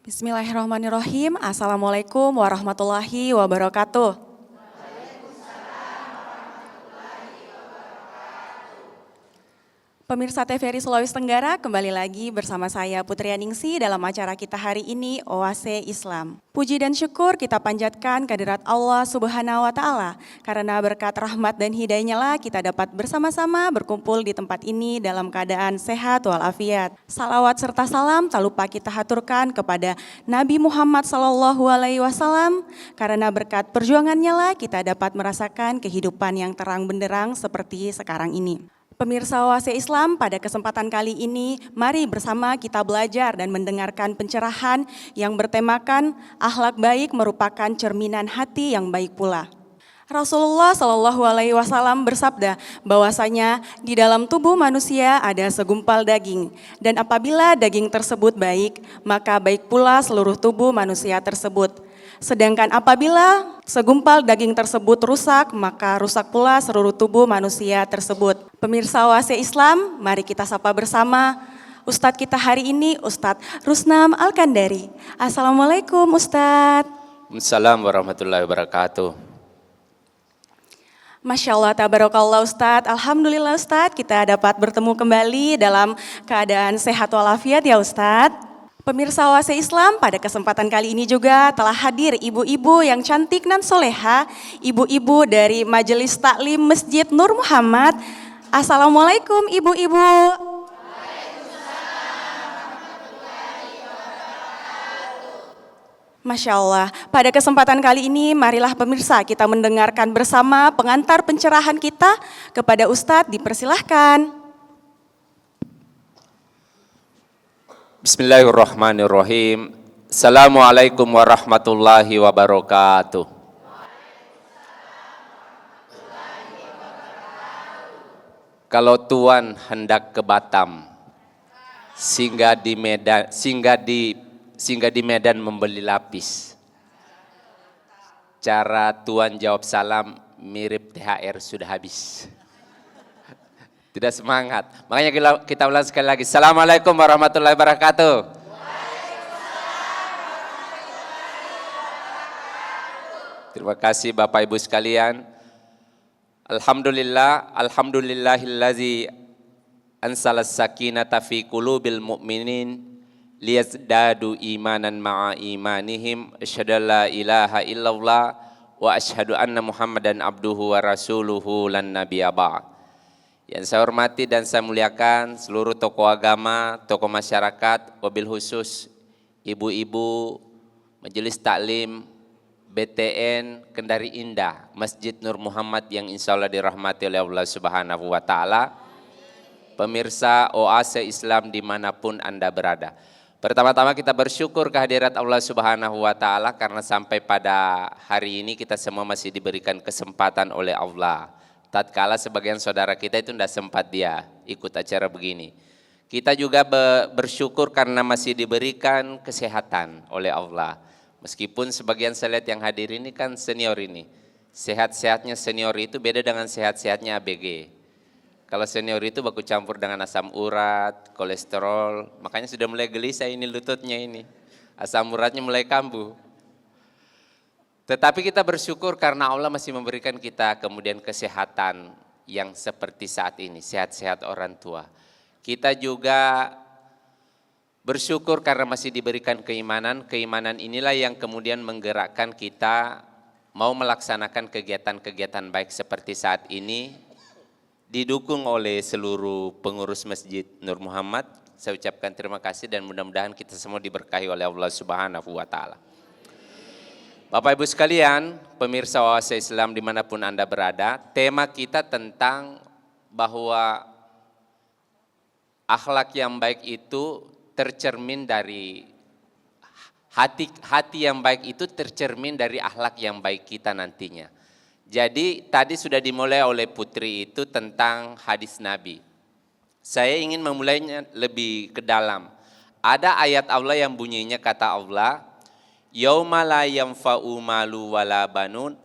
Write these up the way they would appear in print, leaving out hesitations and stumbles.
Bismillahirrahmanirrahim. Assalamualaikum warahmatullahi wabarakatuh. Pemirsa TVRI Sulawesi Tenggara, kembali lagi bersama saya Putri Aningsi dalam acara kita hari ini Oase Islam. Puji dan syukur kita panjatkan kehadirat Allah Subhanahu wa Ta'ala, karena berkat rahmat dan hidayahnya lah kita dapat bersama-sama berkumpul di tempat ini dalam keadaan sehat walafiat. Salawat serta salam tak lupa kita haturkan kepada Nabi Muhammad SAW, karena berkat perjuangannya lah kita dapat merasakan kehidupan yang terang benderang seperti sekarang ini. Pemirsa Oase Islam, pada kesempatan kali ini mari bersama kita belajar dan mendengarkan pencerahan yang bertemakan akhlak baik merupakan cerminan hati yang baik pula. Rasulullah Shallallahu Alaihi Wasallam bersabda bahwasanya di dalam tubuh manusia ada segumpal daging, dan apabila daging tersebut baik, maka baik pula seluruh tubuh manusia tersebut. Sedangkan apabila segumpal daging tersebut rusak, maka rusak pula seluruh tubuh manusia tersebut. Pemirsa Oase Islam, mari kita sapa bersama Ustadz kita hari ini, Ustadz Rusnam Al-Kandari. Assalamualaikum Ustadz. Assalamualaikum warahmatullahi wabarakatuh. Masya Allah, tabarakallah Ustadz. Alhamdulillah Ustadz, kita dapat bertemu kembali dalam keadaan sehat walafiat ya Ustadz. Pemirsa Oase Islam, pada kesempatan kali ini juga telah hadir ibu-ibu yang cantik dan soleha, ibu-ibu dari Majelis Taklim Masjid Nur Muhammad. Assalamualaikum ibu-ibu. Masya Allah, pada kesempatan kali ini marilah pemirsa kita mendengarkan bersama pengantar pencerahan kita kepada Ustadz, dipersilahkan. Bismillahirrahmanirrahim. Assalamualaikum warahmatullahi wabarakatuh. Kalau Tuhan hendak ke Batam, singgah di Medan membeli lapis. Cara Tuhan jawab salam mirip THR sudah habis. Tidak semangat. Makanya kita ulang sekali lagi. Assalamualaikum warahmatullahi wabarakatuh. Terima kasih Bapak Ibu sekalian. Alhamdulillahillazi ansalas sakinata fi qulubil mu'minin liyazdadu imanan ma'a imanihim. Asyhadu la ilaha illallah wa asyhadu anna Muhammadan abduhu wa rasuluhu lan nabiyya ba'd. Yang saya hormati dan saya muliakan seluruh tokoh agama, tokoh masyarakat, wabil khusus ibu-ibu, Majelis Taklim, BTN, Kendari Indah, Masjid Nur Muhammad yang insya Allah dirahmati oleh Allah Subhanahu wa Ta'ala. Pemirsa Oase Islam dimanapun Anda berada. Pertama-tama kita bersyukur kehadirat Allah Subhanahu wa Ta'ala karena sampai pada hari ini kita semua masih diberikan kesempatan oleh Allah. Tatkala sebagian saudara kita itu tidak sempat dia ikut acara begini. Kita juga bersyukur karena masih diberikan kesehatan oleh Allah. Meskipun sebagian saya lihat yang hadir ini kan senior ini. Sehat-sehatnya senior itu beda dengan sehat-sehatnya ABG. Kalau senior itu baku campur dengan asam urat, kolesterol. Makanya sudah mulai gelisah ini lututnya ini. Asam uratnya mulai kambuh. Tetapi kita bersyukur karena Allah masih memberikan kita kemudian kesehatan yang seperti saat ini, sehat-sehat orang tua. Kita juga bersyukur karena masih diberikan keimanan, keimanan inilah yang kemudian menggerakkan kita mau melaksanakan kegiatan-kegiatan baik seperti saat ini, didukung oleh seluruh pengurus Masjid Nur Muhammad. Saya ucapkan terima kasih dan mudah-mudahan kita semua diberkahi oleh Allah Subhanahu wa Ta'ala. Bapak Ibu sekalian, pemirsa Oase Islam dimanapun Anda berada, tema kita tentang bahwa akhlak yang baik itu tercermin dari hati yang baik itu tercermin dari akhlak yang baik kita nantinya. Jadi tadi sudah dimulai oleh Putri itu tentang hadis Nabi. Saya ingin memulainya lebih ke dalam. Ada ayat Allah yang bunyinya kata Allah, yauma la yanfa'u malu wala banun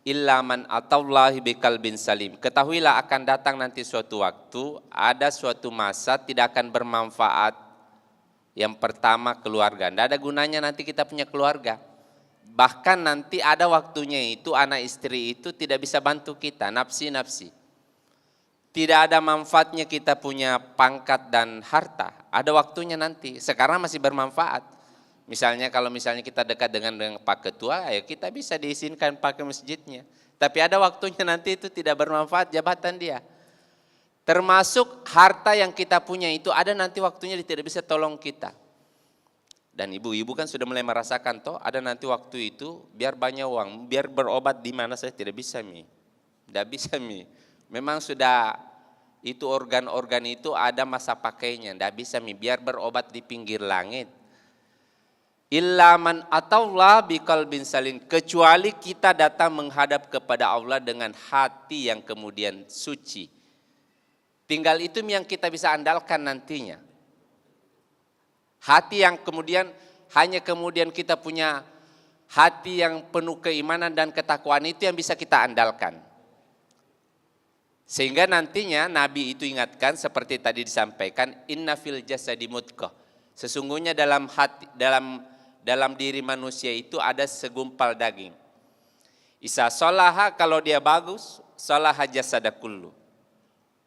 illa man atallahi biqalbin salim. Ketahuilah akan datang nanti suatu waktu, ada suatu masa tidak akan bermanfaat Yang pertama keluarga. Tidak ada gunanya nanti kita punya keluarga. Bahkan nanti ada waktunya itu anak istri itu tidak bisa bantu kita, nafsi-nafsi. Tidak ada manfaatnya kita punya pangkat dan harta. Ada waktunya nanti, sekarang masih bermanfaat. Misalnya kalau misalnya kita dekat dengan Pak Ketua, ya kita bisa diizinkan pakai masjidnya. Tapi ada waktunya nanti itu tidak bermanfaat jabatan dia. Termasuk harta yang kita punya itu ada nanti waktunya dia tidak bisa tolong kita. Dan ibu-ibu kan sudah mulai merasakan toh ada nanti waktu itu biar banyak uang, biar berobat di mana saya tidak bisa mi. Tidak bisa mi. Memang sudah itu organ-organ itu ada masa pakainya, tidak bisa mi. Biar berobat di pinggir langit. Illa man atallah biqalbin salim, kecuali kita datang menghadap kepada Allah dengan hati yang kemudian suci. Tinggal itu yang kita bisa andalkan nantinya. Hati yang kemudian hanya kemudian kita punya hati yang penuh keimanan dan ketakwaan itu yang bisa kita andalkan. Sehingga nantinya Nabi itu ingatkan seperti tadi disampaikan, inna fil jasadi mudghah. Sesungguhnya dalam hati dalam diri manusia itu ada segumpal daging. Isa sholaha, kalau dia bagus, sholaha jasada kullu.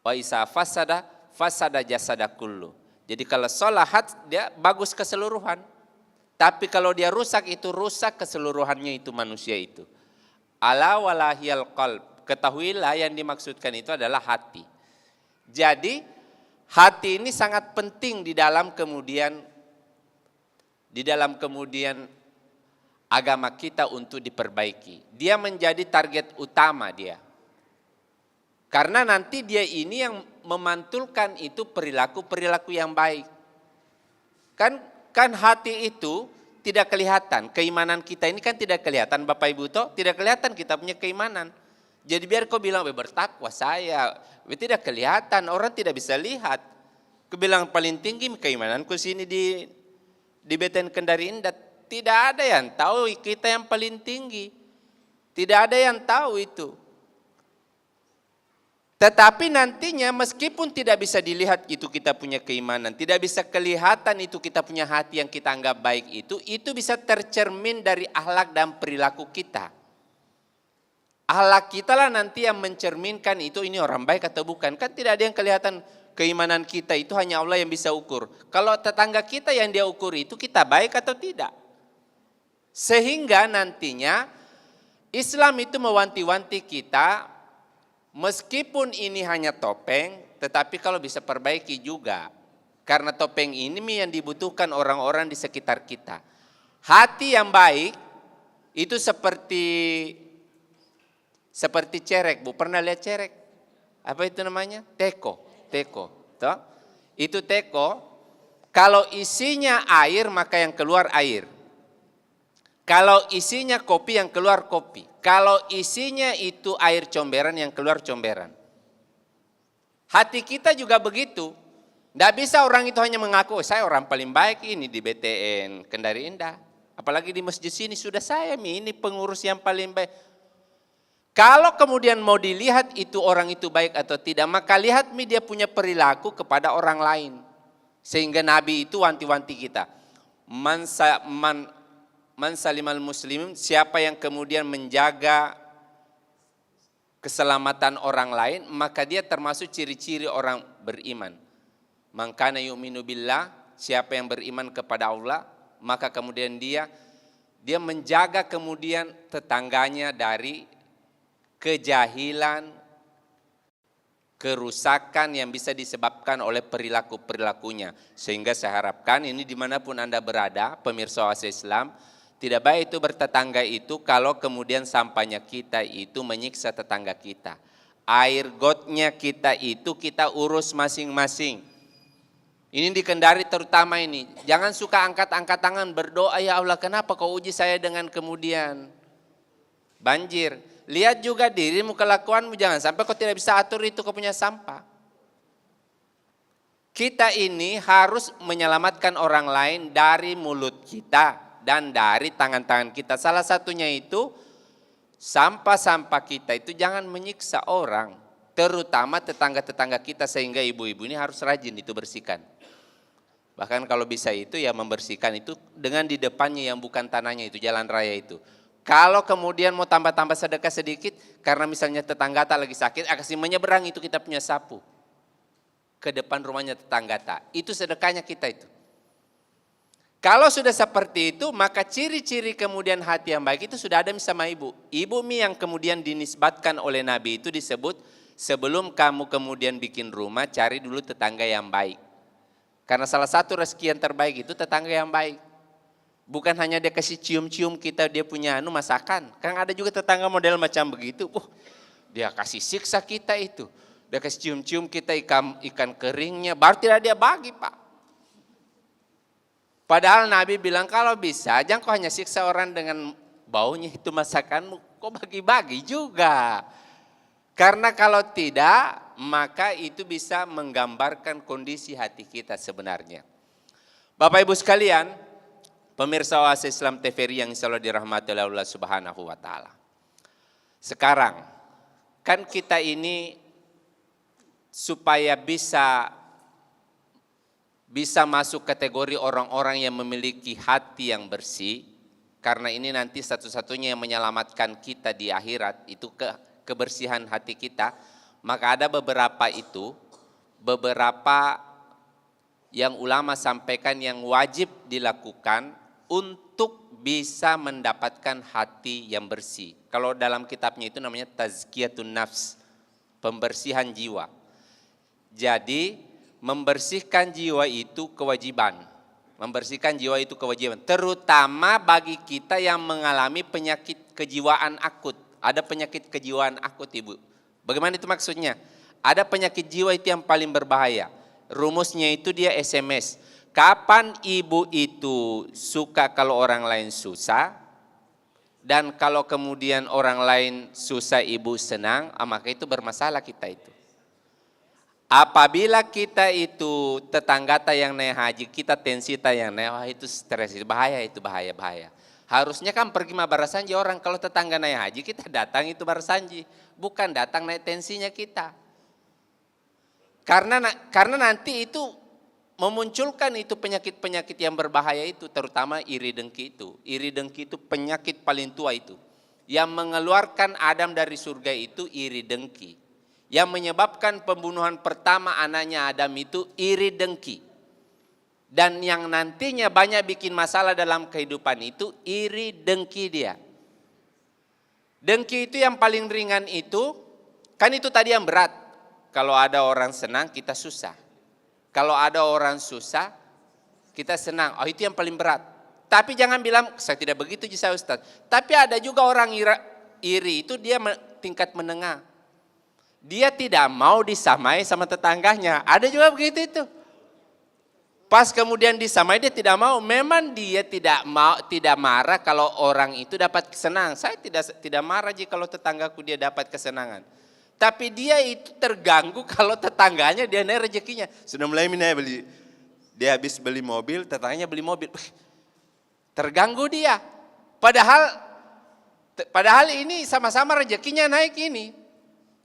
Wa isa fasada, fasada jasada kullu. Jadi kalau sholahat dia bagus keseluruhan. Tapi kalau dia rusak itu rusak keseluruhannya itu manusia itu. Ala walahiyal qalb. Ketahuilah yang dimaksudkan itu adalah hati. Jadi hati ini sangat penting di dalam kemudian agama kita untuk diperbaiki. Dia menjadi target utama dia. Karena nanti dia ini yang memantulkan itu perilaku-perilaku yang baik. Kan hati itu tidak kelihatan. Keimanan kita ini kan tidak kelihatan Bapak Ibu toh, tidak kelihatan kita punya keimanan. Jadi biar kau bilang bertakwa saya, tidak kelihatan, orang tidak bisa lihat. Kau bilang paling tinggi keimananku sini di Beten Kendari Indah, tidak ada yang tahu kita yang paling tinggi. Tidak ada yang tahu itu. Tetapi nantinya meskipun tidak bisa dilihat itu kita punya keimanan, tidak bisa kelihatan itu kita punya hati yang kita anggap baik itu bisa tercermin dari akhlak dan perilaku kita. Akhlak kita lah nanti yang mencerminkan itu ini orang baik atau bukan. Kan tidak ada yang kelihatan. Keimanan kita itu hanya Allah yang bisa ukur. Kalau tetangga kita yang dia ukur itu kita baik atau tidak. Sehingga nantinya Islam itu mewanti-wanti kita meskipun ini hanya topeng, tetapi kalau bisa perbaiki juga. Karena topeng ini yang dibutuhkan orang-orang di sekitar kita. Hati yang baik itu seperti cerek. Bu pernah lihat cerek? Apa itu namanya? Teko. Toh? Itu teko, kalau isinya air maka yang keluar air. Kalau isinya kopi yang keluar kopi. Kalau isinya itu air comberan yang keluar comberan. Hati kita juga begitu. Tidak bisa orang itu hanya mengaku, saya orang paling baik ini di BTN Kendari Indah. Apalagi di masjid sini sudah saya ini pengurus yang paling baik. Kalau kemudian mau dilihat itu orang itu baik atau tidak, maka lihat dia punya perilaku kepada orang lain. Sehingga Nabi itu wanti-wanti kita. Man salimal muslimin, siapa yang kemudian menjaga keselamatan orang lain, maka dia termasuk ciri-ciri orang beriman. Man kana yu'minu billah, siapa yang beriman kepada Allah, maka kemudian dia menjaga kemudian tetangganya dari kejahilan, kerusakan yang bisa disebabkan oleh perilaku-perilakunya. Sehingga saya harapkan ini dimanapun Anda berada, pemirsa Oase Islam, tidak baik itu bertetangga itu kalau kemudian sampahnya kita itu menyiksa tetangga kita. Air gotnya kita itu kita urus masing-masing. Ini di Kendari terutama ini. Jangan suka angkat-angkat tangan berdoa, ya Allah kenapa kau uji saya dengan kemudian banjir. Lihat juga dirimu, kelakuanmu, jangan sampai kau tidak bisa atur itu kau punya sampah. Kita ini harus menyelamatkan orang lain dari mulut kita dan dari tangan-tangan kita. Salah satunya itu sampah-sampah kita itu jangan menyiksa orang, terutama tetangga-tetangga kita, sehingga ibu-ibu ini harus rajin itu bersihkan. Bahkan kalau bisa itu ya membersihkan itu dengan di depannya yang bukan tanahnya itu, jalan raya itu. Kalau kemudian mau tambah-tambah sedekah sedikit, karena misalnya tetangga tak lagi sakit, kasih menyeberang itu kita punya sapu. Ke depan rumahnya tetangga tak. Itu sedekahnya kita itu. Kalau sudah seperti itu, maka ciri-ciri kemudian hati yang baik itu sudah ada sama ibu. Ibu yang kemudian dinisbatkan oleh Nabi itu disebut, sebelum kamu kemudian bikin rumah, cari dulu tetangga yang baik. Karena salah satu rezeki yang terbaik itu tetangga yang baik. Bukan hanya dia kasih cium-cium kita, dia punya masakan. Kan ada juga tetangga model macam begitu. Dia kasih siksa kita itu. Dia kasih cium-cium kita ikan keringnya, baru tidak dia bagi, Pak. Padahal Nabi bilang kalau bisa jangan kau hanya siksa orang dengan baunya itu masakanmu, kau bagi-bagi juga. Karena kalau tidak, maka itu bisa menggambarkan kondisi hati kita sebenarnya. Bapak Ibu sekalian, pemirsa Oase Islam TVRI yang insya Allah dirahmati oleh Allah Subhanahu wa Ta'ala. Sekarang, kan kita ini supaya bisa masuk kategori orang-orang yang memiliki hati yang bersih, karena ini nanti satu-satunya yang menyelamatkan kita di akhirat, itu kebersihan hati kita, maka ada beberapa yang ulama sampaikan yang wajib dilakukan untuk bisa mendapatkan hati yang bersih. Kalau dalam kitabnya itu namanya tazkiyatun nafs, pembersihan jiwa. Jadi membersihkan jiwa itu kewajiban. Membersihkan jiwa itu kewajiban. Terutama bagi kita yang mengalami penyakit kejiwaan akut. Ada penyakit kejiwaan akut, Ibu. Bagaimana itu maksudnya? Ada penyakit jiwa itu yang paling berbahaya. Rumusnya itu dia SMS. Kapan ibu itu suka kalau orang lain susah, dan kalau kemudian orang lain susah ibu senang, maka itu bermasalah kita itu. Apabila kita itu tetangga yang naik haji, kita tensi yang naik, wah itu stres, itu bahaya, bahaya. Harusnya kan pergi barasanji orang, kalau tetangga naik haji kita datang itu barasanji, bukan datang naik tensinya kita. Karena nanti itu memunculkan itu penyakit-penyakit yang berbahaya itu, terutama iri dengki itu. Iri dengki itu penyakit paling tua itu. Yang mengeluarkan Adam dari surga itu iri dengki. Yang menyebabkan pembunuhan pertama anaknya Adam itu iri dengki. Dan yang nantinya banyak bikin masalah dalam kehidupan itu iri dengki dia. Dengki itu yang paling ringan itu, kan itu tadi yang berat. Kalau ada orang senang kita susah. Kalau ada orang susah kita senang. Oh itu yang paling berat. Tapi jangan bilang saya tidak begitu saya Ustaz. Tapi ada juga orang iri itu dia tingkat menengah. Dia tidak mau disamai sama tetangganya. Ada juga begitu itu. Pas kemudian disamai dia tidak mau. Memang dia tidak marah kalau orang itu dapat kesenangan. Saya tidak marah jika kalau tetanggaku dia dapat kesenangan. Tapi dia itu terganggu kalau tetangganya dia naik rezekinya. Sudah mulai beli. Dia habis beli mobil, tetangganya beli mobil. Terganggu dia. Padahal ini sama-sama rezekinya naik ini.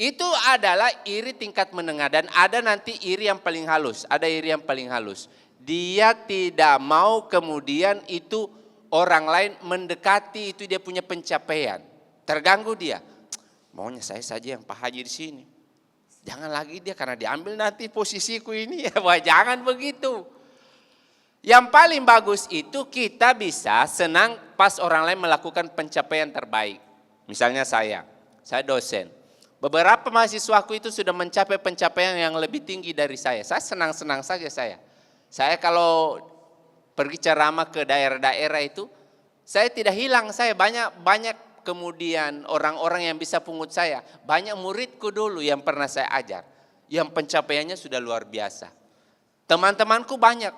Itu adalah iri tingkat menengah dan ada nanti iri yang paling halus. Ada iri yang paling halus. Dia tidak mau kemudian itu orang lain mendekati itu dia punya pencapaian. Terganggu dia. Maunya saya saja yang Pak Haji di sini. Jangan lagi dia karena diambil nanti posisiku ini ya. Wah, jangan begitu. Yang paling bagus itu kita bisa senang pas orang lain melakukan pencapaian terbaik. Misalnya saya dosen. Beberapa mahasiswaku itu sudah mencapai pencapaian yang lebih tinggi dari saya. Saya senang-senang saja saya. Saya kalau pergi ceramah ke daerah-daerah itu, saya tidak hilang. Saya banyak kemudian orang-orang yang bisa pungut saya. Banyak muridku dulu yang pernah saya ajar. Yang pencapaiannya sudah luar biasa. Teman-temanku banyak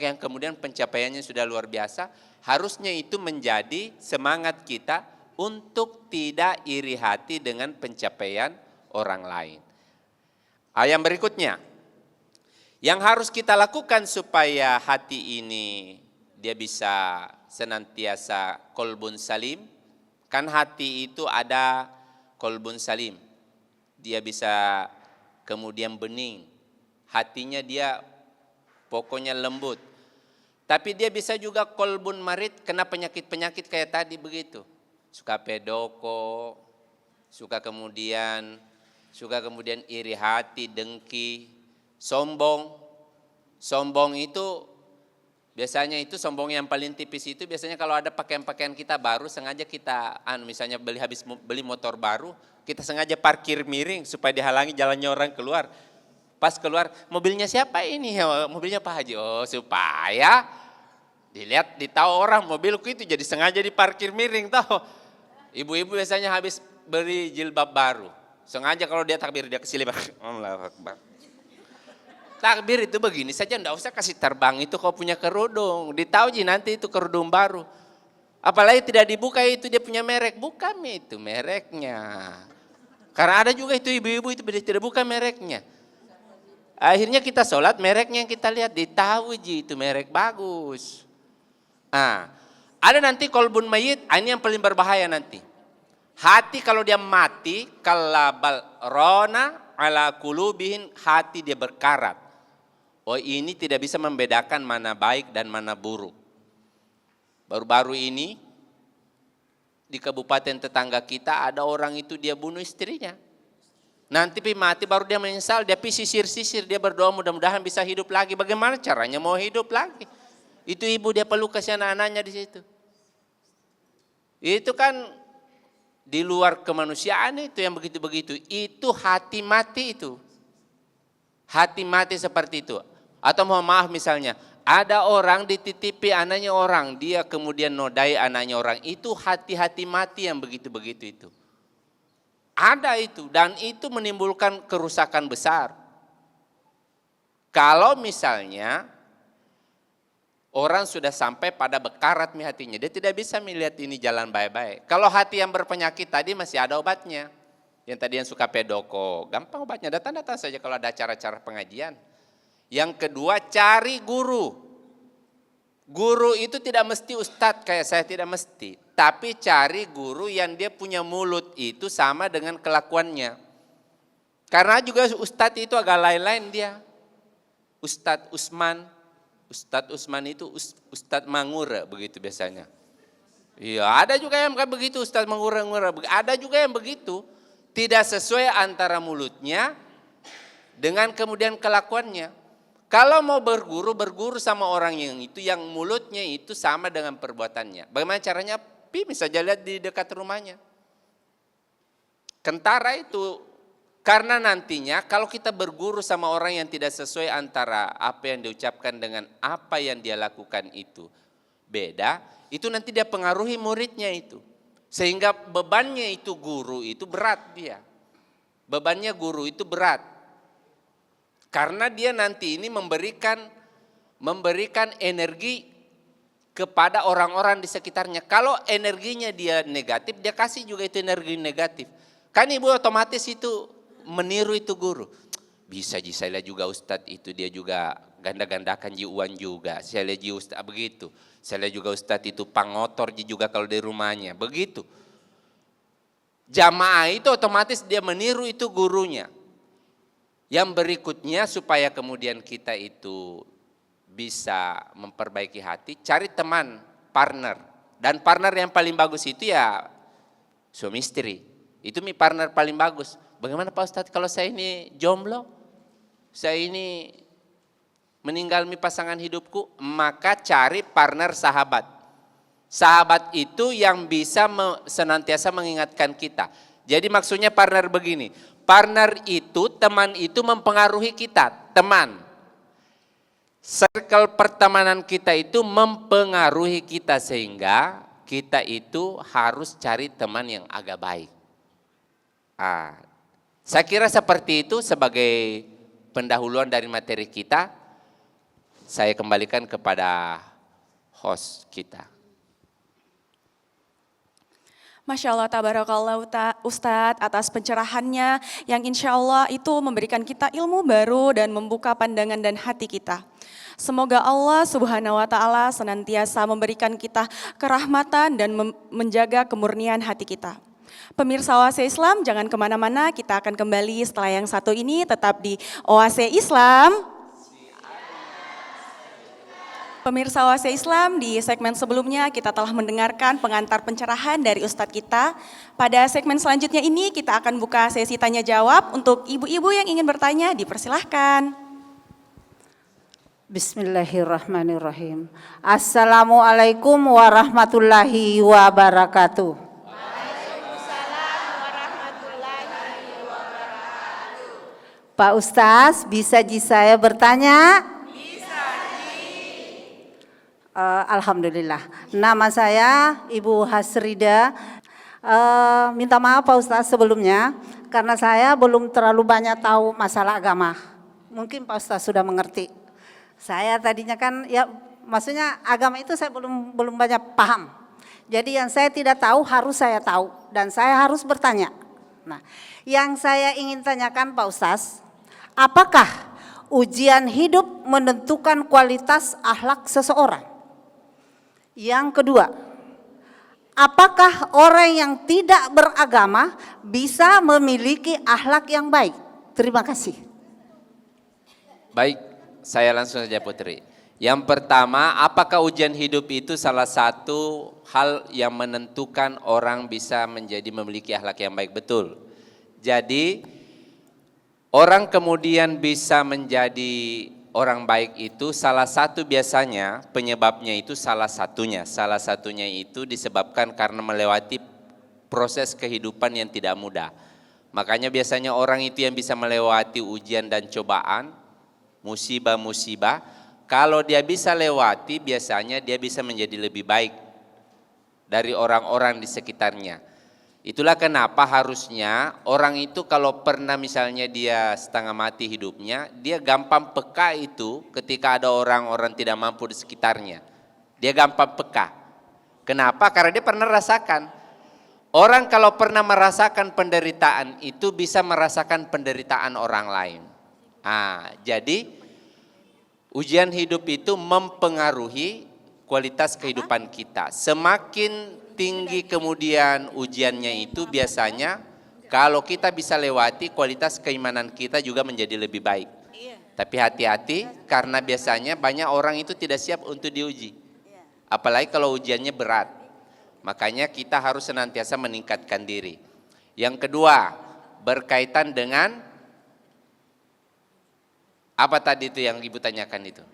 yang kemudian pencapaiannya sudah luar biasa. Harusnya itu menjadi semangat kita untuk tidak iri hati dengan pencapaian orang lain. Yang berikutnya, yang harus kita lakukan supaya hati ini dia bisa senantiasa kolbun salim. Kan hati itu ada kolbun salim. Dia bisa kemudian bening. Hatinya dia pokoknya lembut. Tapi dia bisa juga kolbun marid, kena penyakit-penyakit kayak tadi begitu. Suka pedoko, suka kemudian iri hati, dengki, sombong. Sombong itu biasanya itu sombong yang paling tipis itu biasanya kalau ada pakaian-pakaian kita baru sengaja kita misalnya beli motor baru, kita sengaja parkir miring supaya dihalangi jalannya orang keluar. Pas keluar, mobilnya siapa ini? Mobilnya Pak Haji. Oh, supaya dilihat, ditahu orang mobilku itu jadi sengaja diparkir miring tahu. Ibu-ibu biasanya habis beli jilbab baru. Sengaja kalau dia takbir dia kesilibat. Allahu Akbar. Takbir itu begini saja, enggak usah kasih terbang itu kau punya kerudung. Ditahu nanti itu kerudung baru. Apalagi tidak dibuka itu dia punya merek. Buka itu mereknya. Karena ada juga itu ibu-ibu itu tidak buka mereknya. Akhirnya kita sholat mereknya yang kita lihat. Ditahu itu merek bagus. Ada nanti kolbun mayit, ini yang paling berbahaya nanti. Hati kalau dia mati, kalabal rona ala kulubihin, hati dia berkarat. Oh ini tidak bisa membedakan mana baik dan mana buruk. Baru-baru ini di kabupaten tetangga kita ada orang itu dia bunuh istrinya. Nanti mati baru dia menyesal, dia sisir-sisir, dia berdoa mudah-mudahan bisa hidup lagi. Bagaimana caranya mau hidup lagi? Itu ibu dia peluk kasih anak-anaknya di situ. Itu kan di luar kemanusiaan itu yang begitu-begitu. Itu hati mati itu. Hati mati seperti itu. Atau mohon maaf misalnya, ada orang dititipi anaknya orang, dia kemudian nodai anaknya orang. Itu hati-hati mati yang begitu-begitu itu. Ada itu dan itu menimbulkan kerusakan besar. Kalau misalnya orang sudah sampai pada bekarat hatinya, dia tidak bisa melihat ini jalan baik-baik. Kalau hati yang berpenyakit tadi masih ada obatnya. Yang tadi yang suka pedoko, gampang obatnya, datang-datang saja kalau ada acara-acara pengajian. Yang kedua, cari guru. Guru itu tidak mesti ustadz kayak saya, tidak mesti. Tapi cari guru yang dia punya mulut itu sama dengan kelakuannya. Karena juga ustadz itu agak lain-lain dia. Ustadz Usman itu Ustadz Mangura begitu biasanya. Iya, ada juga yang begitu Ustadz Mangura, ada juga yang begitu. Tidak sesuai antara mulutnya dengan kemudian kelakuannya. Kalau mau berguru sama orang yang itu, yang mulutnya itu sama dengan perbuatannya. Bagaimana caranya? Bisa saja lihat di dekat rumahnya. Kentara itu, karena nantinya kalau kita berguru sama orang yang tidak sesuai antara apa yang diucapkan dengan apa yang dia lakukan itu beda, itu nanti dia pengaruhi muridnya itu. Sehingga bebannya itu guru itu berat dia. Bebannya guru itu berat. Karena dia nanti ini memberikan energi kepada orang-orang di sekitarnya. Kalau energinya dia negatif, dia kasih juga itu energi negatif. Kan ibu otomatis itu meniru itu guru. Bisa saya lihat juga Ustadz itu dia juga ganda-gandakan jiuan juga. Saya lihat Ustadz begitu. Saya lihat juga Ustadz itu pangotor juga kalau di rumahnya. Begitu. Jamaah itu otomatis dia meniru itu gurunya. Yang berikutnya supaya kemudian kita itu bisa memperbaiki hati, cari teman, partner. Dan partner yang paling bagus itu ya suami istri. Itu partner paling bagus. Bagaimana Pak Ustadz kalau saya ini jomblo, saya ini meninggal pasangan hidupku, maka cari partner sahabat. Sahabat itu yang bisa senantiasa mengingatkan kita. Jadi maksudnya partner begini, partner itu, teman itu mempengaruhi kita, teman. Circle pertemanan kita itu mempengaruhi kita sehingga kita itu harus cari teman yang agak baik. Saya kira seperti itu sebagai pendahuluan dari materi kita. Saya kembalikan kepada host kita. Masya Allah, tabarakallah Ustadz atas pencerahannya yang insya Allah itu memberikan kita ilmu baru dan membuka pandangan dan hati kita. Semoga Allah Subhanahu wa Ta'ala senantiasa memberikan kita kerahmatan dan menjaga kemurnian hati kita. Pemirsa Oase Islam, jangan kemana-mana, kita akan kembali setelah yang satu ini tetap di Oase Islam. Pemirsa Oase Islam, di segmen sebelumnya kita telah mendengarkan pengantar pencerahan dari Ustadz kita. Pada segmen selanjutnya ini kita akan buka sesi tanya jawab untuk ibu-ibu yang ingin bertanya, dipersilahkan. Bismillahirrahmanirrahim. Assalamualaikum warahmatullahi wabarakatuh. Pak Ustaz, bisa saya bertanya? Alhamdulillah. Nama saya Ibu Hasrida. Minta maaf Pak Ustadz sebelumnya karena saya belum terlalu banyak tahu masalah agama. Mungkin Pak Ustadz sudah mengerti. Saya tadinya kan ya maksudnya agama itu saya belum banyak paham. Jadi yang saya tidak tahu harus saya tahu dan saya harus bertanya. Nah, yang saya ingin tanyakan Pak Ustadz, apakah ujian hidup menentukan kualitas akhlak seseorang? Yang kedua, apakah orang yang tidak beragama bisa memiliki akhlak yang baik? Terima kasih. Baik, saya langsung saja Putri. Yang pertama, apakah ujian hidup itu salah satu hal yang menentukan orang bisa menjadi memiliki akhlak yang baik? Betul. Jadi orang kemudian bisa menjadi orang baik itu salah satu biasanya penyebabnya itu salah satunya itu disebabkan karena melewati proses kehidupan yang tidak mudah. Makanya biasanya orang itu yang bisa melewati ujian dan cobaan, musibah-musibah, kalau dia bisa lewati biasanya dia bisa menjadi lebih baik dari orang-orang di sekitarnya. Itulah kenapa harusnya orang itu kalau pernah misalnya dia setengah mati hidupnya, dia gampang peka itu ketika ada orang-orang tidak mampu di sekitarnya. Dia gampang peka. Kenapa? Karena dia pernah rasakan. Orang kalau pernah merasakan penderitaan itu bisa merasakan penderitaan orang lain. Jadi ujian hidup itu mempengaruhi kualitas kehidupan kita. Semakin tinggi kemudian ujiannya itu biasanya kalau kita bisa lewati kualitas keimanan kita juga menjadi lebih baik. Tapi hati-hati karena biasanya banyak orang itu tidak siap untuk diuji. Apalagi kalau ujiannya berat. Makanya kita harus senantiasa meningkatkan diri. Yang kedua, berkaitan dengan apa tadi itu yang Ibu tanyakan itu?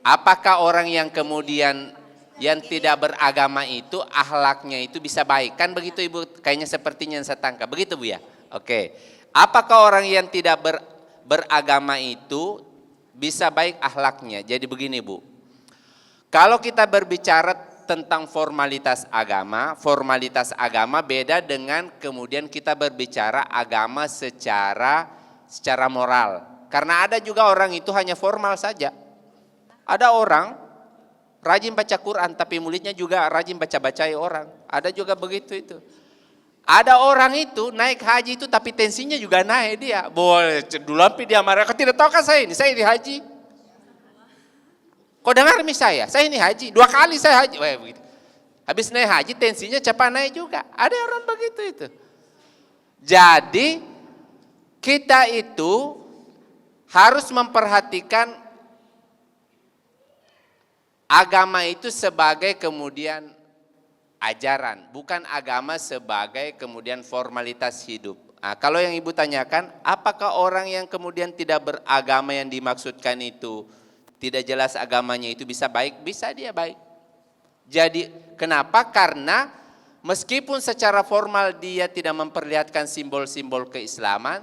Apakah orang yang kemudian yang tidak beragama itu akhlaknya itu bisa baik? Kan begitu Ibu, kayaknya sepertinya yang saya tangkap. Begitu Bu ya? Oke. Apakah orang yang tidak beragama itu bisa baik akhlaknya? Jadi begini Bu. Kalau kita berbicara tentang formalitas agama beda dengan kemudian kita berbicara agama secara moral. Karena ada juga orang itu hanya formal saja. Ada orang rajin baca Quran tapi mulutnya juga rajin baca-bacai orang. Ada juga begitu itu. Ada orang itu naik haji itu tapi tensinya juga naik dia. Boleh dulu sampai dia marah. Kau tidak tahu kan saya ini haji. Kau dengar saya ini haji. 2 kali saya haji. Wah, begitu. Habis naik haji tensinya cepat naik juga. Ada orang begitu itu. Jadi kita itu harus memperhatikan agama itu sebagai kemudian ajaran, bukan agama sebagai kemudian formalitas hidup. Kalau yang Ibu tanyakan, apakah orang yang kemudian tidak beragama yang dimaksudkan itu, tidak jelas agamanya itu bisa baik? Bisa dia baik. Jadi kenapa? Karena meskipun secara formal dia tidak memperlihatkan simbol-simbol keislaman,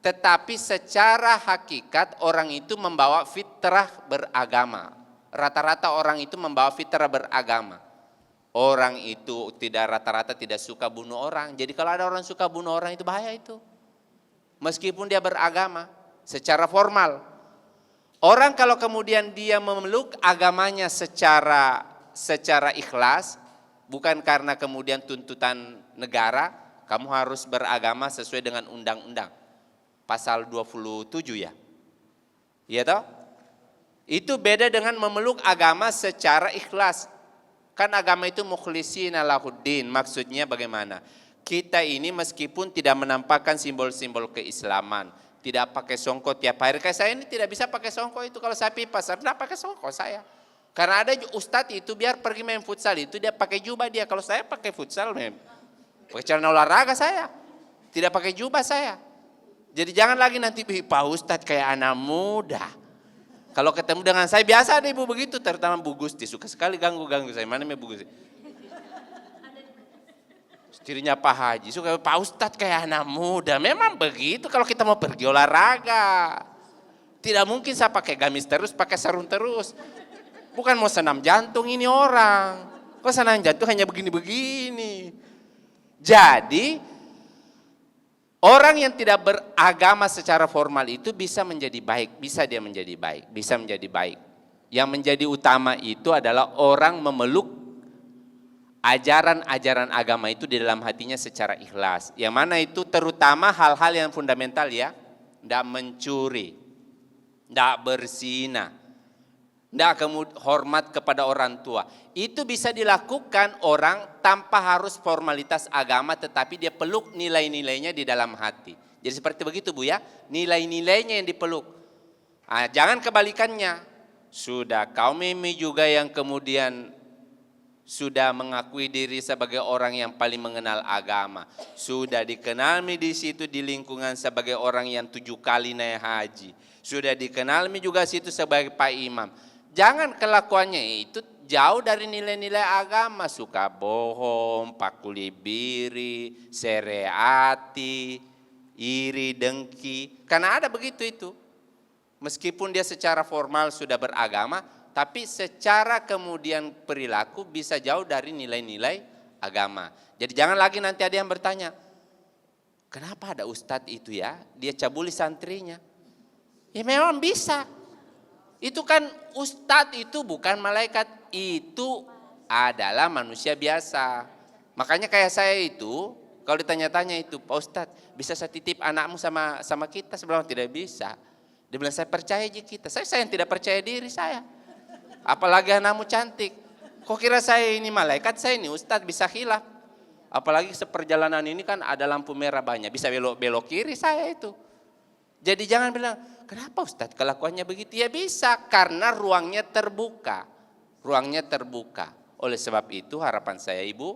tetapi secara hakikat orang itu membawa fitrah beragama. Rata-rata orang itu membawa fitrah beragama. Orang itu rata-rata tidak suka bunuh orang. Jadi kalau ada orang suka bunuh orang itu bahaya itu. Meskipun dia beragama secara formal. Orang kalau kemudian dia memeluk agamanya secara ikhlas, bukan karena kemudian tuntutan negara, kamu harus beragama sesuai dengan undang-undang. Pasal 27 ya. Iya toh? Itu beda dengan memeluk agama secara ikhlas. Kan agama itu mukhlishina lahuddin. Maksudnya bagaimana? Kita ini meskipun tidak menampakkan simbol-simbol keislaman, tidak pakai songkok tiap hari. Kayak saya ini tidak bisa pakai songkok itu, kalau saya pergi pasar tidak pakai songkok saya. Karena ada ustadz itu biar pergi main futsal itu dia pakai jubah dia. Kalau saya pakai futsal, pakai celana olahraga saya, tidak pakai jubah saya. Jadi jangan lagi nanti Pak Ustadz kayak anak muda. Kalau ketemu dengan saya biasa ada ibu begitu, terutama Bu Gusti suka sekali ganggu saya. Mana Bu Gusti? Istrinya Pak Haji suka, Pak Ustadz kayak anak muda. Memang begitu kalau kita mau pergi olahraga. Tidak mungkin saya pakai gamis terus, pakai sarung terus. Bukan mau senam jantung ini orang. Kok senam jantung hanya begini-begini. Jadi orang yang tidak beragama secara formal itu bisa menjadi baik. Bisa dia menjadi baik, bisa menjadi baik. Yang menjadi utama itu adalah orang memeluk ajaran-ajaran agama itu di dalam hatinya secara ikhlas. Yang mana itu terutama hal-hal yang fundamental ya. Tidak mencuri, tidak berzina, tidak hormat kepada orang tua. Itu bisa dilakukan orang tanpa harus formalitas agama, tetapi dia peluk nilai-nilainya di dalam hati. Jadi seperti begitu Bu ya, nilai-nilainya yang dipeluk. Nah, jangan kebalikannya. Sudah kaum ini juga yang kemudian sudah mengakui diri sebagai orang yang paling mengenal agama. Sudah dikenal di situ di lingkungan sebagai orang yang 7 kali naik haji. Sudah dikenal juga situ sebagai Pak Imam. Jangan kelakuannya itu jauh dari nilai-nilai agama. Suka bohong, pakulibiri, sereati, iri, dengki. Karena ada begitu itu. Meskipun dia secara formal sudah beragama, tapi secara kemudian perilaku bisa jauh dari nilai-nilai agama. Jadi jangan lagi nanti ada yang bertanya, kenapa ada ustadz itu ya, dia cabuli santrinya. Ya memang bisa. Itu kan ustadz itu bukan malaikat, itu adalah manusia biasa. Makanya kayak saya itu, kalau ditanya-tanya itu, Pak Ustadz bisa saya titip anakmu sama kita? Sebelum tidak bisa. Dia bilang saya percaya aja kita, saya yang tidak percaya diri saya. Apalagi anakmu cantik. Kok kira saya ini malaikat, saya ini ustadz bisa khilaf. Apalagi seperjalanan ini kan ada lampu merah banyak, bisa belok kiri saya itu. Jadi jangan bilang, kenapa ustadz kelakuannya begitu? Ya bisa, karena ruangnya terbuka. Ruangnya terbuka. Oleh sebab itu harapan saya Ibu,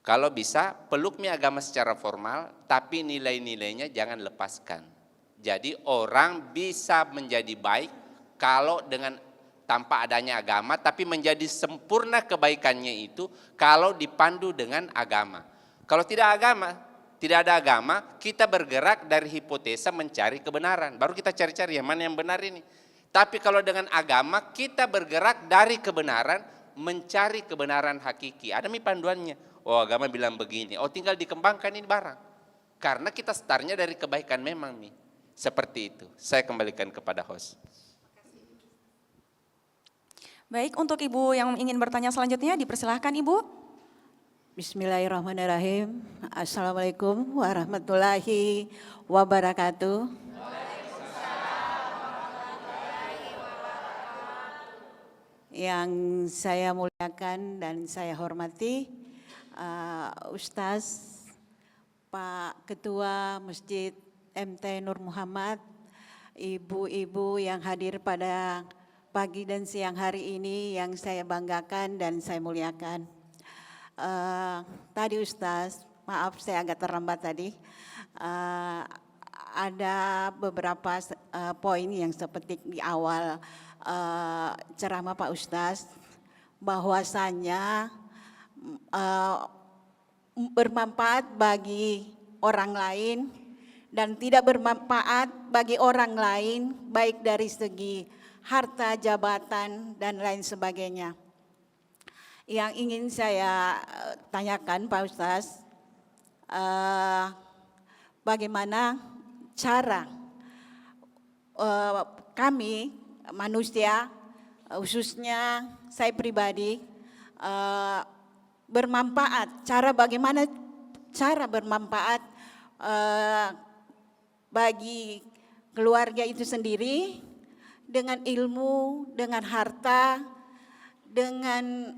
kalau bisa peluk agama secara formal, tapi nilai-nilainya jangan lepaskan. Jadi orang bisa menjadi baik kalau dengan tanpa adanya agama, tapi menjadi sempurna kebaikannya itu kalau dipandu dengan agama. Kalau tidak ada agama, kita bergerak dari hipotesa mencari kebenaran. Baru kita cari-cari yang mana yang benar ini. Tapi kalau dengan agama, kita bergerak dari kebenaran, mencari kebenaran hakiki. Ada panduannya. Oh agama bilang begini, oh tinggal dikembangkan ini barang. Karena kita startnya dari kebaikan memang nih. Seperti itu. Saya kembalikan kepada host. Baik, untuk Ibu yang ingin bertanya selanjutnya dipersilahkan Ibu. Bismillahirrahmanirrahim. Assalamualaikum warahmatullahi wabarakatuh. Yang saya muliakan dan saya hormati Ustaz Pak Ketua Masjid MT Nur Muhammad, ibu-ibu yang hadir pada pagi dan siang hari ini yang saya banggakan dan saya muliakan. Tadi Ustaz, maaf saya agak terlambat tadi, ada beberapa poin yang seperti di awal ceramah Pak Ustaz, bahwasannya bermanfaat bagi orang lain dan tidak bermanfaat bagi orang lain, baik dari segi harta, jabatan, dan lain sebagainya. Yang ingin saya tanyakan Pak Ustaz, bagaimana cara kami manusia, khususnya saya pribadi, bermanfaat, bagaimana cara bermanfaat bagi keluarga itu sendiri, dengan ilmu, dengan harta, dengan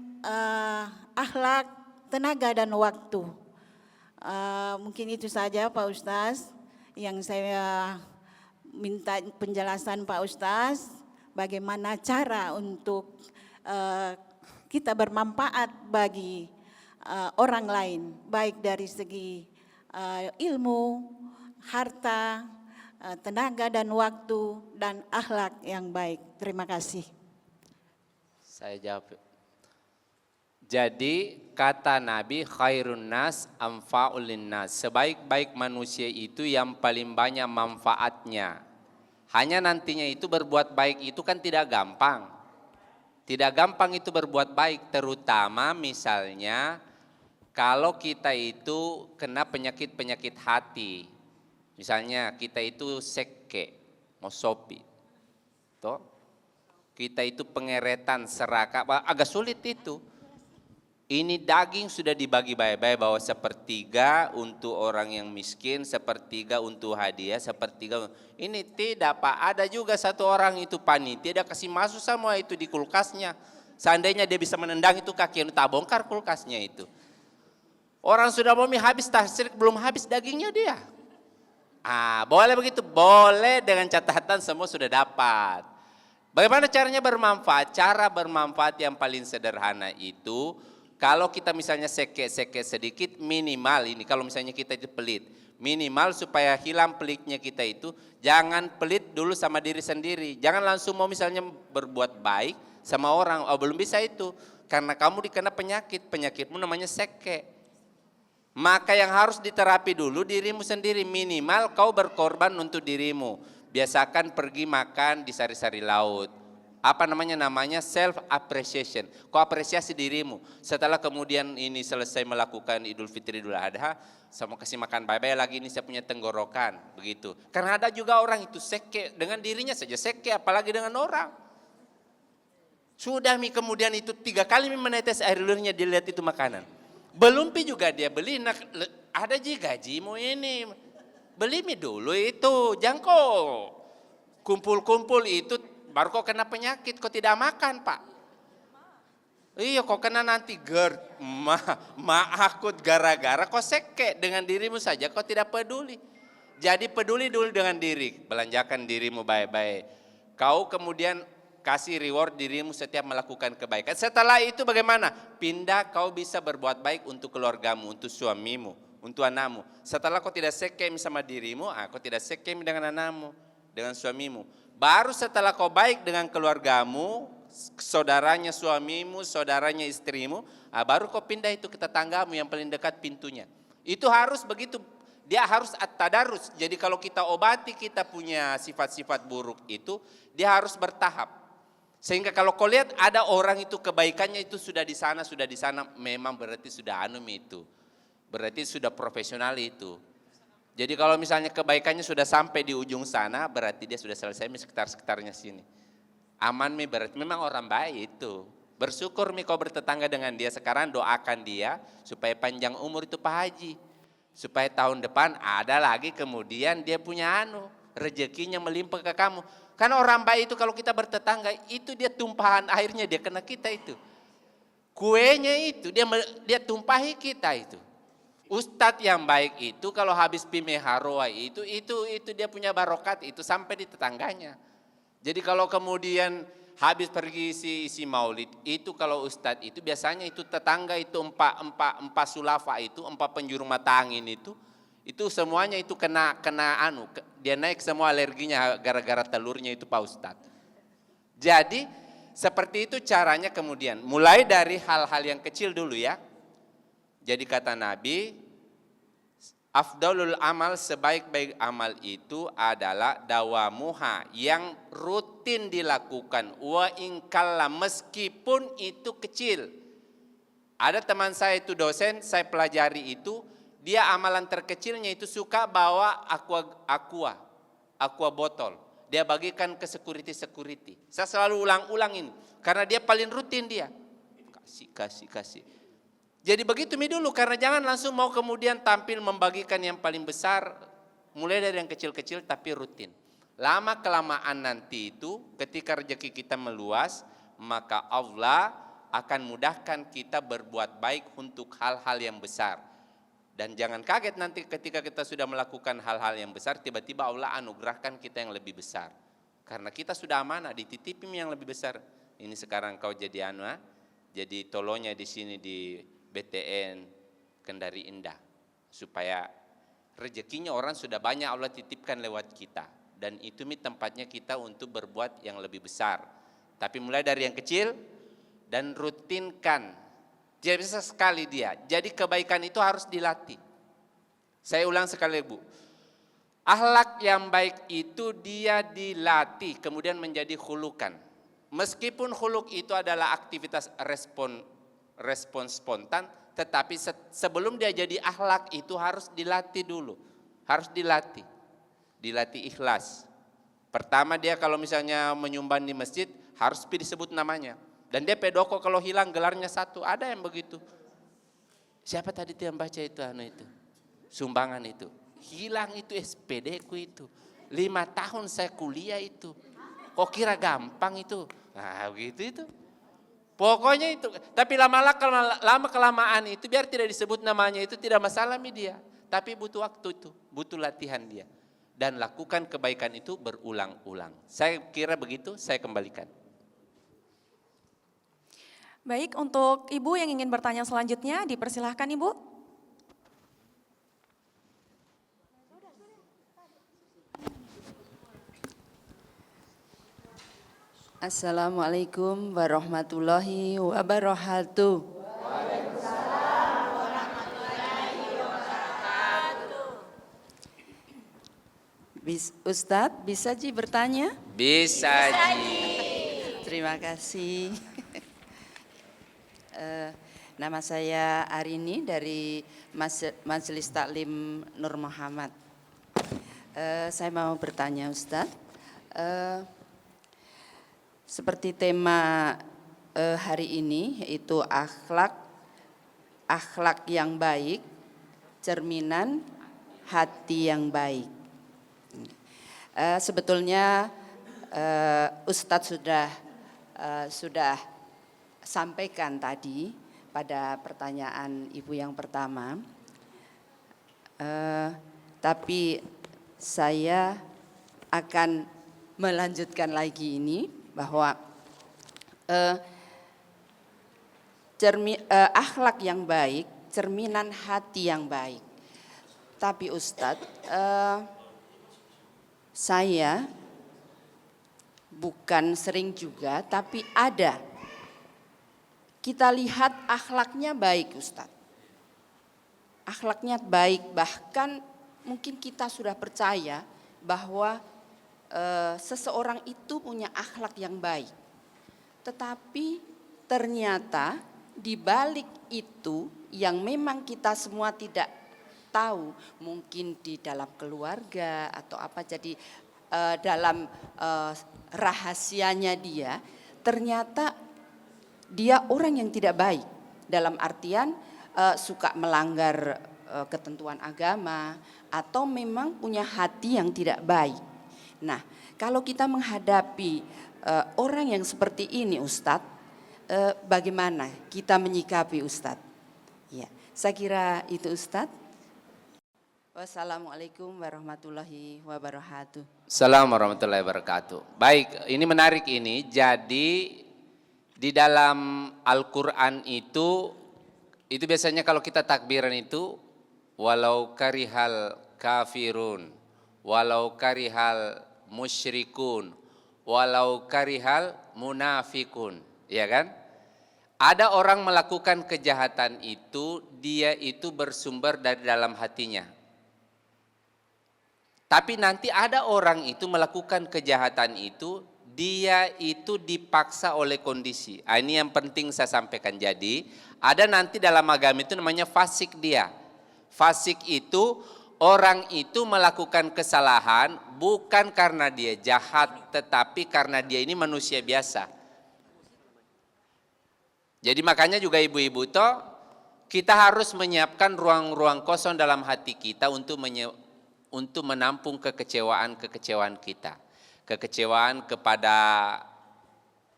akhlak, tenaga dan waktu. Mungkin itu saja Pak Ustaz. yang saya minta penjelasan Pak Ustadz, bagaimana cara untuk kita bermanfaat bagi orang lain, baik dari segi ilmu, harta, tenaga dan waktu, dan akhlak yang baik. Terima kasih. Saya jawab. Jadi kata Nabi, khairun nas anfa'ul linnas. Sebaik-baik manusia itu yang paling banyak manfaatnya. Hanya nantinya itu berbuat baik itu kan tidak gampang. Tidak gampang itu berbuat baik, terutama misalnya kalau kita itu kena penyakit-penyakit hati. Misalnya kita itu seke, mosopi. Toh? Kita itu pengeretan, serakah, agak sulit itu. Ini daging sudah dibagi baik-baik bahwa sepertiga untuk orang yang miskin, sepertiga untuk hadiah, sepertiga. Ini tidak Pak, ada juga satu orang itu panitia, dia kasih masuk semua itu di kulkasnya. Seandainya dia bisa menendang itu kaki, tak bongkar kulkasnya itu. Orang sudah mau habis tasrik, belum habis dagingnya dia. Boleh begitu? Boleh, dengan catatan semua sudah dapat. Bagaimana caranya bermanfaat? Cara bermanfaat yang paling sederhana itu, kalau kita misalnya seke sedikit, minimal ini kalau misalnya kita itu pelit, minimal supaya hilang pelitnya kita itu, jangan pelit dulu sama diri sendiri. Jangan langsung mau misalnya berbuat baik sama orang, belum bisa itu. Karena kamu dikena penyakitmu namanya seke. Maka yang harus diterapi dulu dirimu sendiri, minimal kau berkorban untuk dirimu. Biasakan pergi makan di sari-sari laut. Namanya self appreciation. Kau apresiasi dirimu. Setelah kemudian ini selesai melakukan Idul Fitri, Idul Adha, saya mau kasih makan bye-bye lagi, ini saya punya tenggorokan, begitu. Karena ada juga orang itu seke, dengan dirinya saja seke, apalagi dengan orang. Sudah kemudian itu 3 kali menetes air liurnya dilihat itu makanan. Belum juga dia beli, ada gajimu ini. Beli dulu itu, jangkau. Kumpul-kumpul itu, baru kok kena penyakit, kok tidak makan Pak. Iya kok kena nanti GERD, akut gara-gara kok seke dengan dirimu saja, kok tidak peduli. Jadi peduli dulu dengan diri, belanjakan dirimu baik-baik. Kau kemudian kasih reward dirimu setiap melakukan kebaikan. Setelah itu bagaimana? Pindah, kau bisa berbuat baik untuk keluargamu, untuk suamimu, untuk anakmu. Setelah kau tidak sekem sama dirimu, kau tidak sekem dengan anakmu, dengan suamimu. Baru setelah kau baik dengan keluargamu, saudaranya suamimu, saudaranya istrimu, baru kau pindah itu ke tetanggamu yang paling dekat pintunya. Itu harus begitu, dia harus at-tadarus. Jadi kalau kita obati kita punya sifat-sifat buruk itu, dia harus bertahap. Sehingga kalau kau lihat ada orang itu kebaikannya itu sudah di sana, memang berarti sudah itu. Berarti sudah profesional itu. Jadi kalau misalnya kebaikannya sudah sampai di ujung sana, berarti dia sudah selesai sekitar-sekitarnya sini. Aman berarti memang orang baik itu. Bersyukur kau bertetangga dengan dia sekarang, doakan dia supaya panjang umur itu Pak Haji. Supaya tahun depan ada lagi kemudian dia punya rezekinya melimpah ke kamu. Karena orang baik itu kalau kita bertetangga itu dia tumpahan airnya dia kena kita itu. Kuenya itu dia tumpahi kita itu. Ustadz yang baik itu kalau habis pimeharoa itu dia punya barokat itu sampai di tetangganya. Jadi kalau kemudian habis pergi isi maulid itu kalau ustadz itu biasanya itu tetangga itu empat sulafa itu, 4 penjuru mata angin itu semuanya itu kena dia naik semua alerginya gara-gara telurnya itu Pak Ustadz. Jadi seperti itu caranya kemudian mulai dari hal-hal yang kecil dulu ya. Jadi kata Nabi, afdalul amal, sebaik-baik amal itu adalah dawamuha, yang rutin dilakukan, wa ingkalla, meskipun itu kecil. Ada teman saya itu dosen, saya pelajari itu, dia amalan terkecilnya itu suka bawa aqua botol. Dia bagikan ke security. Saya selalu ulang-ulang ini, karena dia paling rutin dia. Kasih. Jadi begitu dulu, karena jangan langsung mau kemudian tampil membagikan yang paling besar, mulai dari yang kecil-kecil tapi rutin. Lama-kelamaan nanti itu ketika rezeki kita meluas, maka Allah akan mudahkan kita berbuat baik untuk hal-hal yang besar. Dan jangan kaget nanti ketika kita sudah melakukan hal-hal yang besar, tiba-tiba Allah anugerahkan kita yang lebih besar. Karena kita sudah amanah, dititipin yang lebih besar. Ini sekarang kau jadi jadi tolonya di sini di BTN Kendari Indah. Supaya rezekinya orang sudah banyak Allah titipkan lewat kita. Dan itu tempatnya kita untuk berbuat yang lebih besar. Tapi mulai dari yang kecil dan rutinkan. Tidak bisa sekali dia. Jadi kebaikan itu harus dilatih. Saya ulang sekali Bu. Akhlak yang baik itu dia dilatih kemudian menjadi khulukan. Meskipun khuluk itu adalah aktivitas respon spontan, tetapi sebelum dia jadi akhlak itu harus dilatih dulu. Harus dilatih. Dilatih ikhlas. Pertama dia kalau misalnya menyumbang di masjid harus disebut namanya. Dan dia pedoko kalau hilang gelarnya satu, ada yang begitu. Siapa tadi yang baca itu sumbangan itu. Hilang itu SPD ku itu. 5 tahun saya kuliah itu. Kok kira gampang itu? Nah begitu itu. Pokoknya itu. Tapi lama kelamaan itu biar tidak disebut namanya itu tidak masalah dia. Tapi butuh waktu itu, butuh latihan dia. Dan lakukan kebaikan itu berulang-ulang. Saya kira begitu, saya kembalikan. Baik, untuk Ibu yang ingin bertanya selanjutnya, dipersilahkan Ibu. Assalamualaikum warahmatullahi wabarakatuh. Waalaikumsalam warahmatullahi wabarakatuh. Ustadz, bisa Ji bertanya? Bisa Ji. Terima kasih. Nama saya Arini dari Majelis Taklim Nur Muhammad. Saya mau bertanya Ustadz, seperti tema hari ini yaitu akhlak yang baik, cerminan hati yang baik. Sebetulnya Ustadz sudah sampaikan tadi pada pertanyaan Ibu yang pertama, tapi saya akan melanjutkan lagi ini bahwa akhlak yang baik, cerminan hati yang baik. Tapi Ustadz, saya bukan sering juga, tapi ada. Kita lihat akhlaknya baik Ustadz. Akhlaknya baik, bahkan mungkin kita sudah percaya bahwa seseorang itu punya akhlak yang baik. Tetapi ternyata di balik itu yang memang kita semua tidak tahu, mungkin di dalam keluarga atau apa, jadi dalam rahasianya dia, ternyata dia orang yang tidak baik, dalam artian suka melanggar ketentuan agama atau memang punya hati yang tidak baik. Nah, kalau kita menghadapi orang yang seperti ini Ustadz, bagaimana kita menyikapi Ustadz? Ya, saya kira itu Ustadz. Wassalamualaikum warahmatullahi wabarakatuh. Assalamualaikum warahmatullahi wabarakatuh. Baik, ini menarik ini. Jadi di dalam Al-Quran itu biasanya kalau kita takbiran itu walau karihal kafirun, walau karihal musyrikun, walau karihal munafikun, ya kan? Ada orang melakukan kejahatan itu, dia itu bersumber dari dalam hatinya. Tapi nanti ada orang itu melakukan kejahatan itu, dia itu dipaksa oleh kondisi. Ini yang penting saya sampaikan. Jadi ada nanti dalam agama itu namanya fasik dia. Fasik itu orang itu melakukan kesalahan bukan karena dia jahat, tetapi karena dia ini manusia biasa. Jadi makanya juga ibu-ibu toh kita harus menyiapkan ruang-ruang kosong dalam hati kita untuk menampung kekecewaan kita. Kekecewaan kepada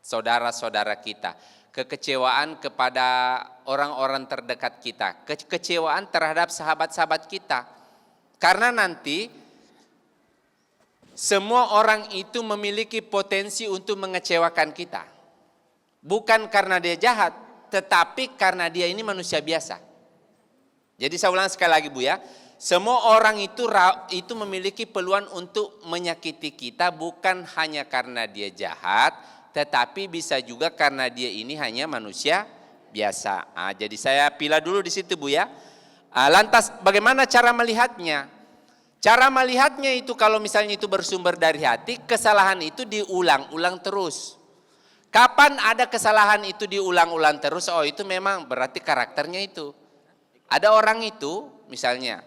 saudara-saudara kita. kekecewaan kepada orang-orang terdekat kita, kekecewaan terhadap sahabat-sahabat kita. Karena nanti semua orang itu memiliki potensi untuk mengecewakan kita. Bukan karena dia jahat, tetapi karena dia ini manusia biasa. Jadi saya ulang sekali lagi Bu ya, semua orang itu memiliki peluang untuk menyakiti kita bukan hanya karena dia jahat, tetapi bisa juga karena dia ini hanya manusia biasa. Jadi saya pilih dulu di situ Bu ya. Lantas bagaimana cara melihatnya? Cara melihatnya itu kalau misalnya itu bersumber dari hati, kesalahan itu diulang-ulang terus. Kapan ada kesalahan itu diulang-ulang terus? Oh itu memang berarti karakternya itu. Ada orang itu misalnya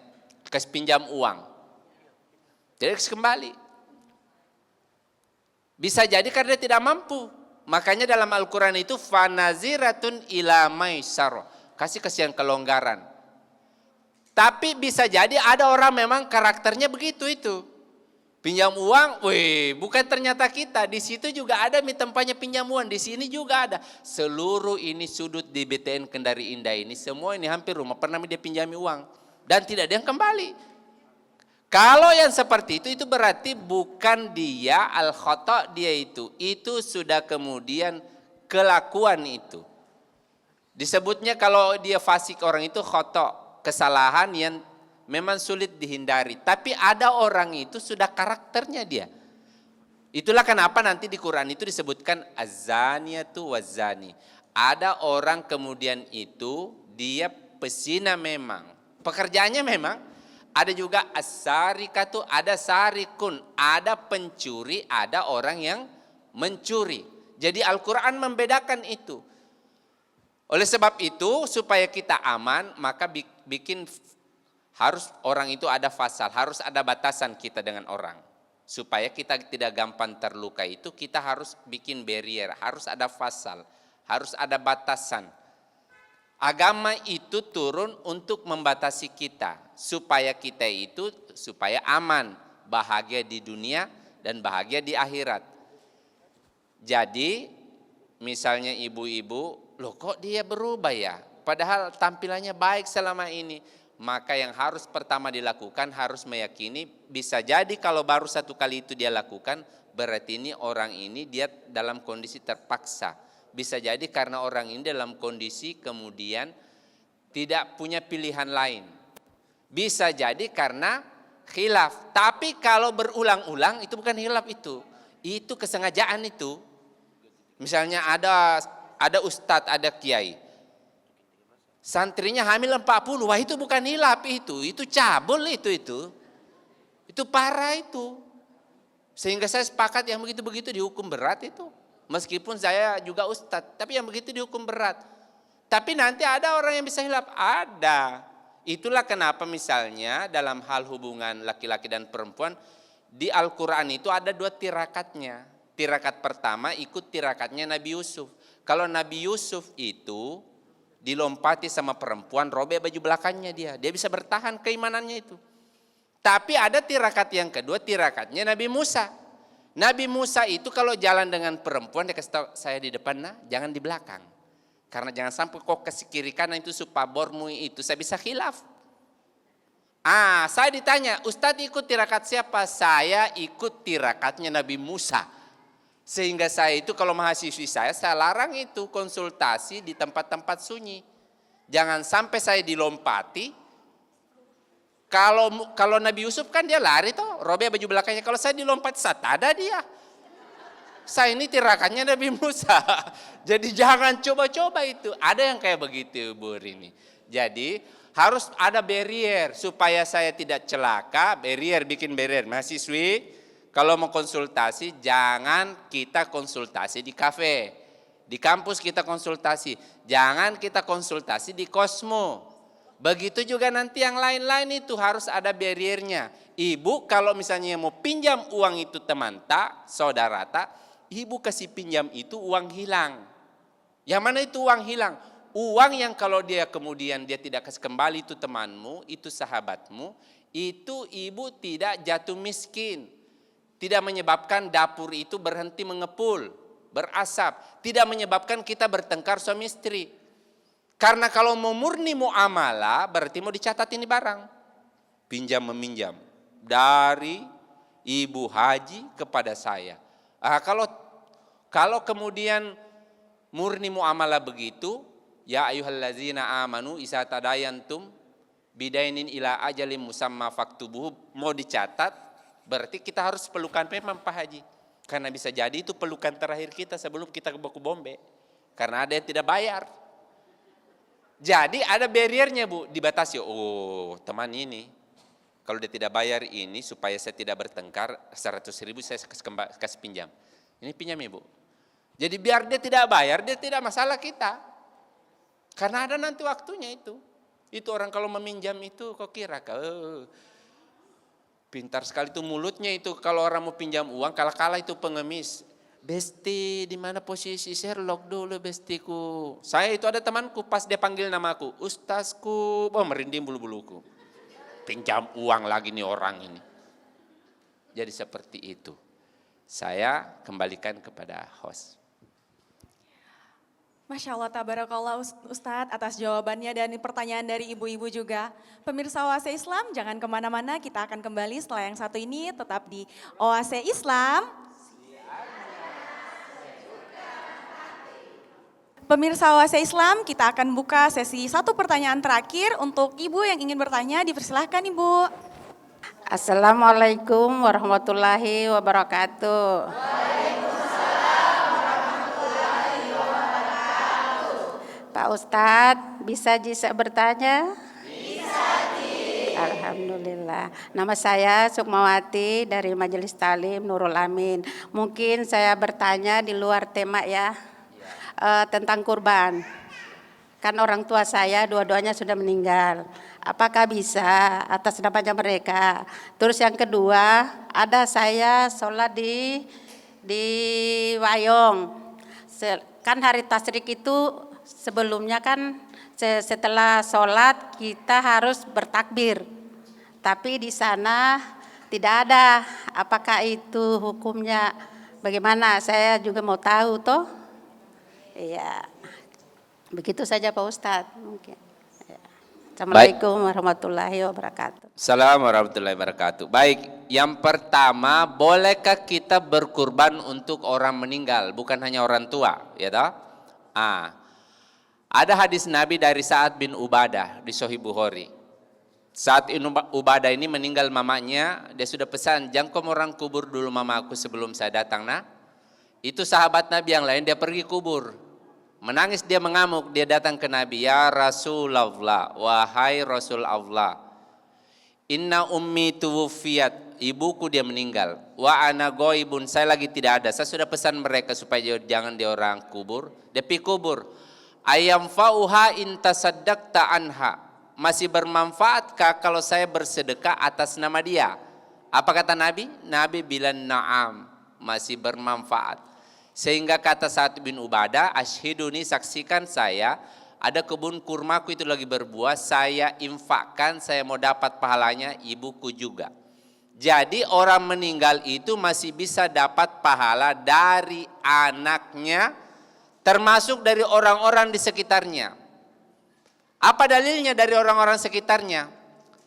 pinjam uang, jadi kembali. Bisa jadi karena dia tidak mampu. Makanya dalam Al-Quran itu fanaziratun ila maisar, kasih kelonggaran. Tapi bisa jadi ada orang memang karakternya begitu itu. Pinjam uang, bukan ternyata kita. Di situ juga ada tempatnya pinjam uang, di sini juga ada. Seluruh ini sudut di BTN Kendari Indah ini, semua ini hampir rumah pernah dia pinjami uang. Dan tidak ada yang kembali. Kalau yang seperti itu berarti bukan dia al-khata' dia itu sudah kemudian kelakuan itu. Disebutnya kalau dia fasik orang itu khata', kesalahan yang memang sulit dihindari. Tapi ada orang itu sudah karakternya dia. Itulah kenapa nanti di Quran itu disebutkan az-zaniyatu waz-zani. Ada orang kemudian itu dia pesina memang. Pekerjaannya memang. Ada juga as-sarikatu, ada sarikun. Ada pencuri, ada orang yang mencuri. Jadi Al-Quran membedakan itu. Oleh sebab itu supaya kita aman maka bikin harus orang itu ada fasal, harus ada batasan kita dengan orang. Supaya kita tidak gampang terluka itu kita harus bikin barrier, harus ada fasal, harus ada batasan. Agama itu turun untuk membatasi kita supaya kita itu supaya aman, bahagia di dunia dan bahagia di akhirat. Jadi misalnya ibu-ibu, loh kok dia berubah ya? Padahal tampilannya baik selama ini. Maka yang harus pertama dilakukan harus meyakini bisa jadi kalau baru satu kali itu dia lakukan berarti ini orang ini dia dalam kondisi terpaksa. Bisa jadi karena orang ini dalam kondisi kemudian tidak punya pilihan lain. Bisa jadi karena khilaf. Tapi kalau berulang-ulang itu bukan khilaf itu. Itu kesengajaan itu. Misalnya ada ustadz, ada kiai. Santrinya hamil 40, wah itu bukan hilaf itu cabul itu. Itu parah itu. Sehingga saya sepakat yang begitu-begitu dihukum berat itu. Meskipun saya juga ustadz, tapi yang begitu dihukum berat. Tapi nanti ada orang yang bisa hilaf, ada. Itulah kenapa misalnya dalam hal hubungan laki-laki dan perempuan, di Al-Quran itu ada 2 tirakatnya. Tirakat pertama ikut tirakatnya Nabi Yusuf. Kalau Nabi Yusuf itu dilompati sama perempuan, robek baju belakangnya dia bisa bertahan keimanannya itu. Tapi ada tirakat yang kedua, tirakatnya Nabi Musa. Nabi Musa itu kalau jalan dengan perempuan dia kasih tahu, saya di depan nah, jangan di belakang. Karena jangan sampai kok ke kiri kanan itu supabormu itu saya bisa khilaf. Saya ditanya, Ustadz ikut tirakat siapa? Saya ikut tirakatnya Nabi Musa. Sehingga saya itu kalau mahasiswi saya larang itu konsultasi di tempat-tempat sunyi. Jangan sampai saya dilompati. Kalau Nabi Yusuf kan dia lari toh, robek baju belakangnya. Kalau saya dilompati, ada dia. Saya ini tirakannya Nabi Musa. Jadi jangan coba-coba itu. Ada yang kayak begitu Bu Rini. Jadi harus ada barrier supaya saya tidak celaka. Bikin barrier. Mahasiswi kalau mau konsultasi jangan kita konsultasi di kafe. Di kampus kita konsultasi. Jangan kita konsultasi di Kosmo. Begitu juga nanti yang lain-lain itu harus ada barriernya. Ibu kalau misalnya mau pinjam uang itu teman tak, saudara tak, ibu kasih pinjam itu uang hilang. Yang mana itu uang hilang? Uang yang kalau dia kemudian dia tidak kasih kembali itu temanmu, itu sahabatmu, itu ibu tidak jatuh miskin. Tidak menyebabkan dapur itu berhenti mengepul. berasap, tidak menyebabkan kita bertengkar suami istri. Karena kalau mau murni muamalah berarti mau dicatat ini barang. Pinjam meminjam dari ibu haji kepada saya. Kalau kemudian murni muamalah begitu, ya ayyuhallazina amanu isa tadayantum bidainin ila ajalim musamma faktubuhu, mau dicatat, berarti kita harus pelukan memang Pak Haji. Karena bisa jadi itu pelukan terakhir kita sebelum kita ke Baku Bombe. Karena ada yang tidak bayar. Jadi ada barriernya Bu, dibatasi. Oh teman ini, kalau dia tidak bayar ini supaya saya tidak bertengkar, 100.000 saya kasih pinjam. Ini pinjam Ibu. Jadi biar dia tidak bayar, dia tidak masalah kita. Karena ada nanti waktunya itu. Itu orang kalau meminjam itu kok kira pintar sekali itu mulutnya itu, kalau orang mau pinjam uang kalah-kalah itu pengemis. Besti di mana posisi Sherlock dulu bestiku. Saya itu ada temanku pas dia panggil namaku, Ustazku, merinding bulu-buluku. Pinjam uang lagi nih orang ini. Jadi seperti itu. Saya kembalikan kepada host. Masya Allah, tabarakallah Ustadz atas jawabannya dan pertanyaan dari ibu-ibu juga. Pemirsa Oase Islam jangan kemana-mana, kita akan kembali setelah yang satu ini tetap di Oase Islam. Pemirsa Oase Islam, kita akan buka sesi satu pertanyaan terakhir untuk ibu yang ingin bertanya, dipersilahkan Ibu. Assalamualaikum warahmatullahi wabarakatuh. Pak Ustadz, bisa bertanya? Bisa, Ji. Alhamdulillah. Nama saya Sukmawati dari Majelis Talim Nurul Amin. Mungkin saya bertanya di luar tema ya, tentang kurban. Kan orang tua saya dua-duanya sudah meninggal. Apakah bisa atas namanya mereka? Terus yang kedua, ada saya sholat di Wayong. Kan hari tasyrik itu sebelumnya kan setelah sholat kita harus bertakbir, tapi di sana tidak ada. Apakah itu hukumnya bagaimana? Saya juga mau tahu toh. Iya, begitu saja Pak Ustadz mungkin. Ya. Assalamualaikum warahmatullahi wabarakatuh. Assalamualaikum warahmatullahi wabarakatuh. Baik, yang pertama, bolehkah kita berkurban untuk orang meninggal, bukan hanya orang tua, ya toh? Ada hadis Nabi dari Sa'ad bin Ubadah di Sahih Bukhari. Saat Ubadah ini meninggal mamanya, dia sudah pesan, jangan kamu orang kubur dulu mamaku sebelum saya datang. Nah, itu sahabat Nabi yang lain dia pergi kubur. Menangis dia mengamuk, dia datang ke Nabi, ya Rasulullah, wahai Rasul Allah. Inna ummi tuwufiyat, ibuku dia meninggal. Wa ana goibun, saya lagi tidak ada. Saya sudah pesan mereka supaya jangan dia orang kubur. Dia pergi kubur. Ayam fauha intasaddaqta anha, masih bermanfaatkah kalau saya bersedekah atas nama dia? Apa kata Nabi? Nabi bilang na'am, masih bermanfaat. Sehingga kata Sa'ad bin Ubadah, asyhiduni, saksikan saya, ada kebun kurmaku itu lagi berbuah, saya infakkan, saya mau dapat pahalanya, ibuku juga. Jadi orang meninggal itu masih bisa dapat pahala dari anaknya, termasuk dari orang-orang di sekitarnya. Apa dalilnya dari orang-orang sekitarnya?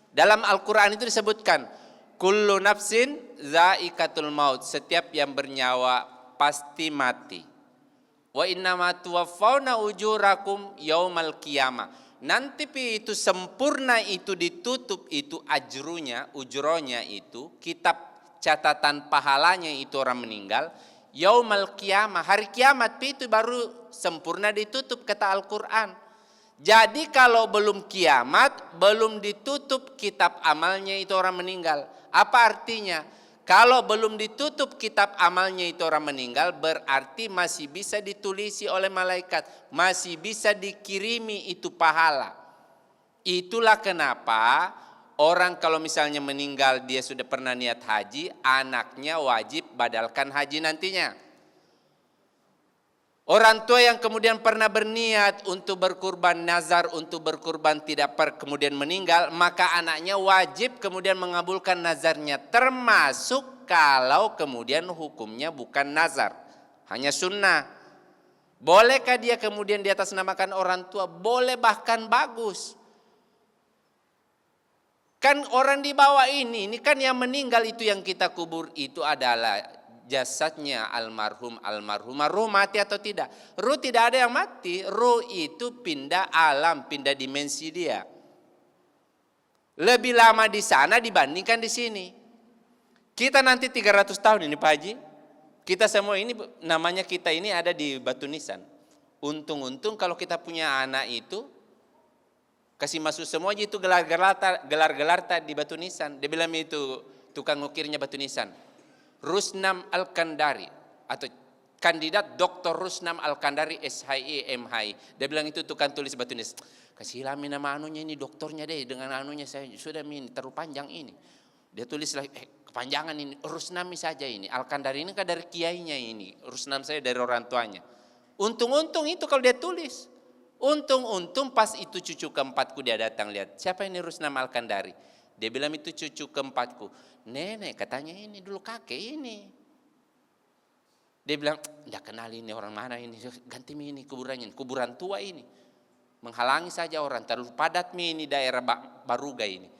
Dalam Al-Quran itu disebutkan, kullu nafsin zaikatul maut, setiap yang bernyawa pasti mati. Wa innama tuwaffawna ujurakum yaumal qiyamah. Nanti itu sempurna itu ditutup itu ujronya itu, kitab catatan pahalanya itu orang meninggal. Yaumal qiyamah, hari kiamat itu baru sempurna ditutup kata Al-Quran. Jadi kalau belum kiamat, belum ditutup kitab amalnya itu orang meninggal. Apa artinya? Kalau belum ditutup kitab amalnya itu orang meninggal, berarti masih bisa ditulisi oleh malaikat, masih bisa dikirimi itu pahala. Itulah kenapa orang kalau misalnya meninggal dia sudah pernah niat haji, anaknya wajib badalkan haji nantinya. Orang tua yang kemudian pernah berniat untuk berkurban nazar, untuk berkurban kemudian meninggal, maka anaknya wajib kemudian mengabulkan nazarnya, termasuk kalau kemudian hukumnya bukan nazar. hanya sunnah. Bolehkah dia kemudian di atas namakan orang tua? Boleh, bahkan bagus. Kan orang di bawah ini kan yang meninggal itu yang kita kubur itu adalah jasadnya almarhumah. Ruh mati atau tidak? Ruh tidak ada yang mati. Ruh itu pindah alam, pindah dimensi dia. Lebih lama di sana dibandingkan di sini. Kita nanti 300 tahun ini Pak Haji. Kita semua ini namanya kita ini ada di Batu Nisan. Untung-untung kalau kita punya anak itu kasih masuk semua aja itu gelar-gelar di Batu Nisan. Dia bilang itu tukang ukirnya Batu Nisan. Rusnam Al-Kandari atau kandidat Dr. Rusnam Al-Kandari SHI MHI. Dia bilang itu tukang tulis Batu Nisan. Kasih lami nama anunya ini doktornya deh dengan anunya saya sudah terlalu panjang ini. Dia tulis lagi kepanjangan ini Rusnami saja ini. Al-Kandari ini kan dari kiainya ini. Rusnam saya dari orang tuanya. Untung-untung itu kalau dia tulis. Untung-untung pas itu cucu keempatku dia datang lihat. Siapa ini Rusnam Al-Kandari? Dia bilang itu cucu keempatku. Nenek katanya ini dulu kakek ini. Dia bilang enggak kenal ini orang mana ini. Ganti ini kuburannya. Kuburan tua ini. Menghalangi saja orang. Terlalu padat ini daerah Baruga ini.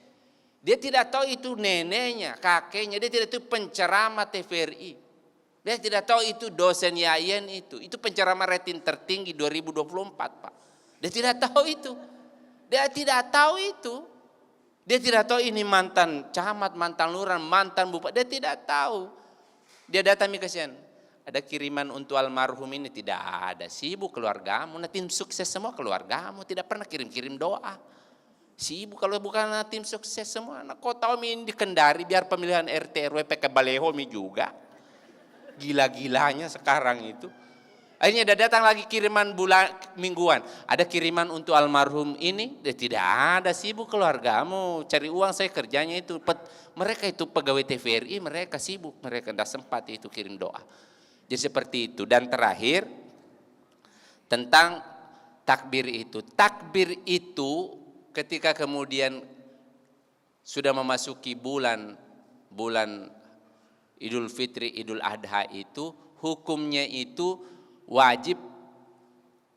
Dia tidak tahu itu neneknya, kakeknya. Dia tidak tahu penceramah TVRI. Dia tidak tahu itu dosen Yayen itu. Itu penceramah rating tertinggi 2024 Pak. Dia tidak tahu itu. Dia tidak tahu itu. Dia tidak tahu ini mantan camat, mantan lurah, mantan bupati. Dia tidak tahu. Dia datang kasihan. Ada kiriman untuk almarhum ini? Tidak ada. Sibuk keluargamu. Nah, tim sukses semua keluargamu. Tidak pernah kirim-kirim doa. Sibuk kalau bukan tim sukses semua. Nah, kau tahu ini di Kendari biar pemilihan RT RW PK Baleho juga. Gila-gilanya sekarang itu. Akhirnya ada datang lagi kiriman mingguan. Ada kiriman untuk almarhum ini. Dia tidak ada, sibuk keluargamu. Cari uang saya kerjanya itu. Mereka itu pegawai TVRI, mereka sibuk. Mereka tidak sempat itu kirim doa. Jadi seperti itu. Dan terakhir tentang takbir itu. Takbir itu ketika kemudian sudah memasuki bulan Idul Fitri, Idul Adha itu hukumnya itu wajib.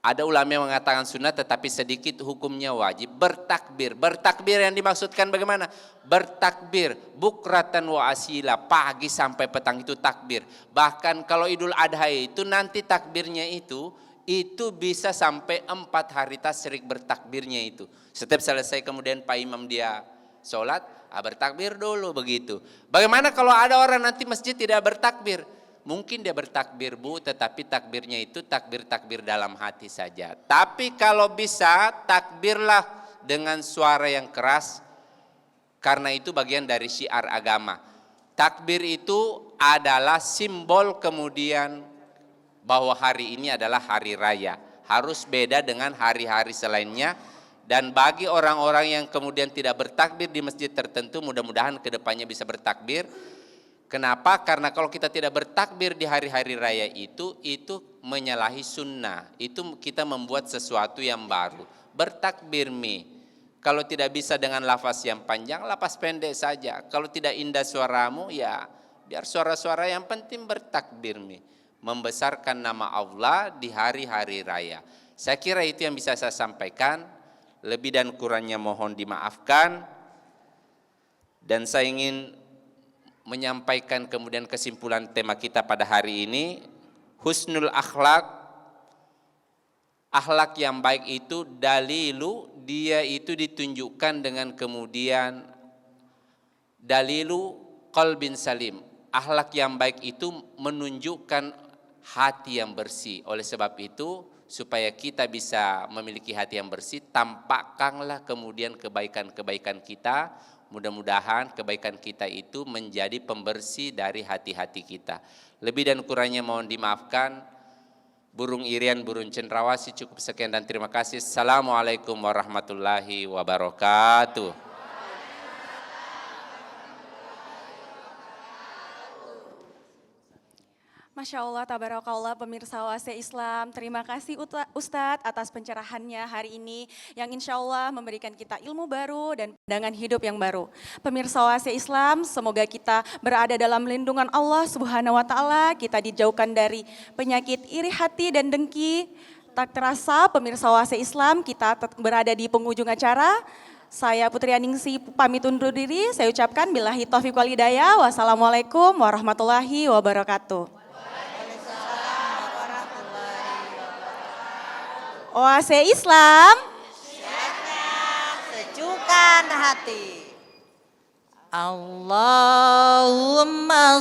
Ada ulama yang mengatakan sunnah tetapi sedikit hukumnya wajib. Bertakbir. Bertakbir yang dimaksudkan bagaimana? Bertakbir bukratan wa asila, pagi sampai petang itu takbir. Bahkan kalau Idul Adha itu nanti takbirnya itu bisa sampai 4 hari tasyrik bertakbirnya itu. Setiap selesai kemudian Pak Imam dia sholat, bertakbir dulu begitu. Bagaimana kalau ada orang nanti masjid tidak bertakbir? Mungkin dia bertakbir tetapi takbirnya itu takbir dalam hati saja. Tapi kalau bisa takbirlah dengan suara yang keras, karena itu bagian dari syiar agama. Takbir itu adalah simbol kemudian bahwa hari ini adalah hari raya. Harus beda dengan hari-hari selainnya. Dan bagi orang-orang yang kemudian tidak bertakbir di masjid tertentu, mudah-mudahan kedepannya bisa bertakbir. Kenapa? Karena kalau kita tidak bertakbir di hari-hari raya itu menyalahi sunnah. Itu kita membuat sesuatu yang baru. Bertakbir kalau tidak bisa dengan lafaz yang panjang, lafaz pendek saja. Kalau tidak indah suaramu, ya biar suara-suara yang penting bertakbir membesarkan nama Allah di hari-hari raya. Saya kira itu yang bisa saya sampaikan. Lebih dan kurangnya mohon dimaafkan. Dan saya ingin menyampaikan kemudian kesimpulan tema kita pada hari ini. Husnul akhlak. Akhlak yang baik itu dalilu, dia itu ditunjukkan dengan kemudian dalilu qalbin salim. Akhlak yang baik itu menunjukkan hati yang bersih. Oleh sebab itu, supaya kita bisa memiliki hati yang bersih, tampakkanlah kemudian kebaikan-kebaikan kita. Mudah-mudahan kebaikan kita itu menjadi pembersih dari hati-hati kita. Lebih dan kurangnya mohon dimaafkan. Burung irian, burung cendrawasih, cukup sekian dan terima kasih. Assalamualaikum warahmatullahi wabarakatuh. Masya Allah, tabarakallah pemirsa Oase Islam. Terima kasih Ustadz atas pencerahannya hari ini yang insya Allah memberikan kita ilmu baru dan pandangan hidup yang baru. Pemirsa Oase Islam, semoga kita berada dalam lindungan Allah Subhanahu wa Ta'ala, kita dijauhkan dari penyakit iri hati dan dengki. Tak terasa pemirsa Oase Islam, kita berada di penghujung acara. Saya Putri Aningsi pamit undur diri, saya ucapkan billahi taufiq wal hidayah. Wassalamualaikum warahmatullahi wabarakatuh. Oase Islam, Sejukkan hati. Allahumma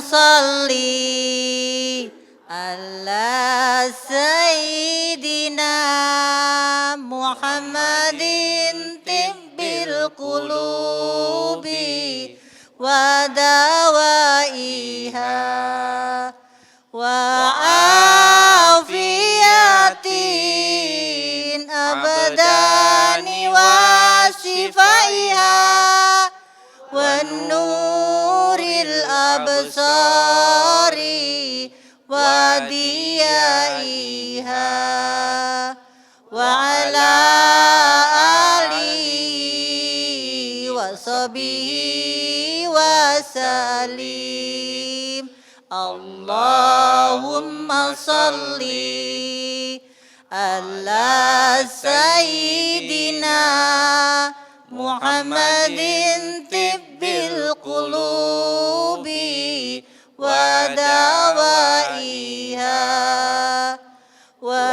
salli ala Sayyidina Muhammadin tibbil qulubi wa dawaiha wa afiyatin abadani wa shifaiha wa nuril absari wa diyaiha wa ala alihi wa sahbihi wa salim. Allahumma salli ala Sayyidina Muhammadin tibbil qulubi wa dawaiha wa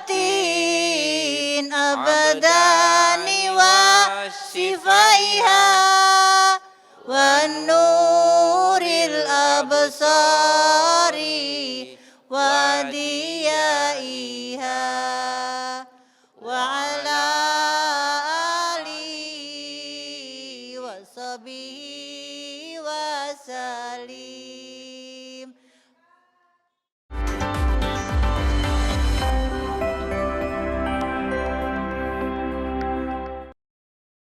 afiyatin abadani wa shifaiha wa nuril absari wa diyaiha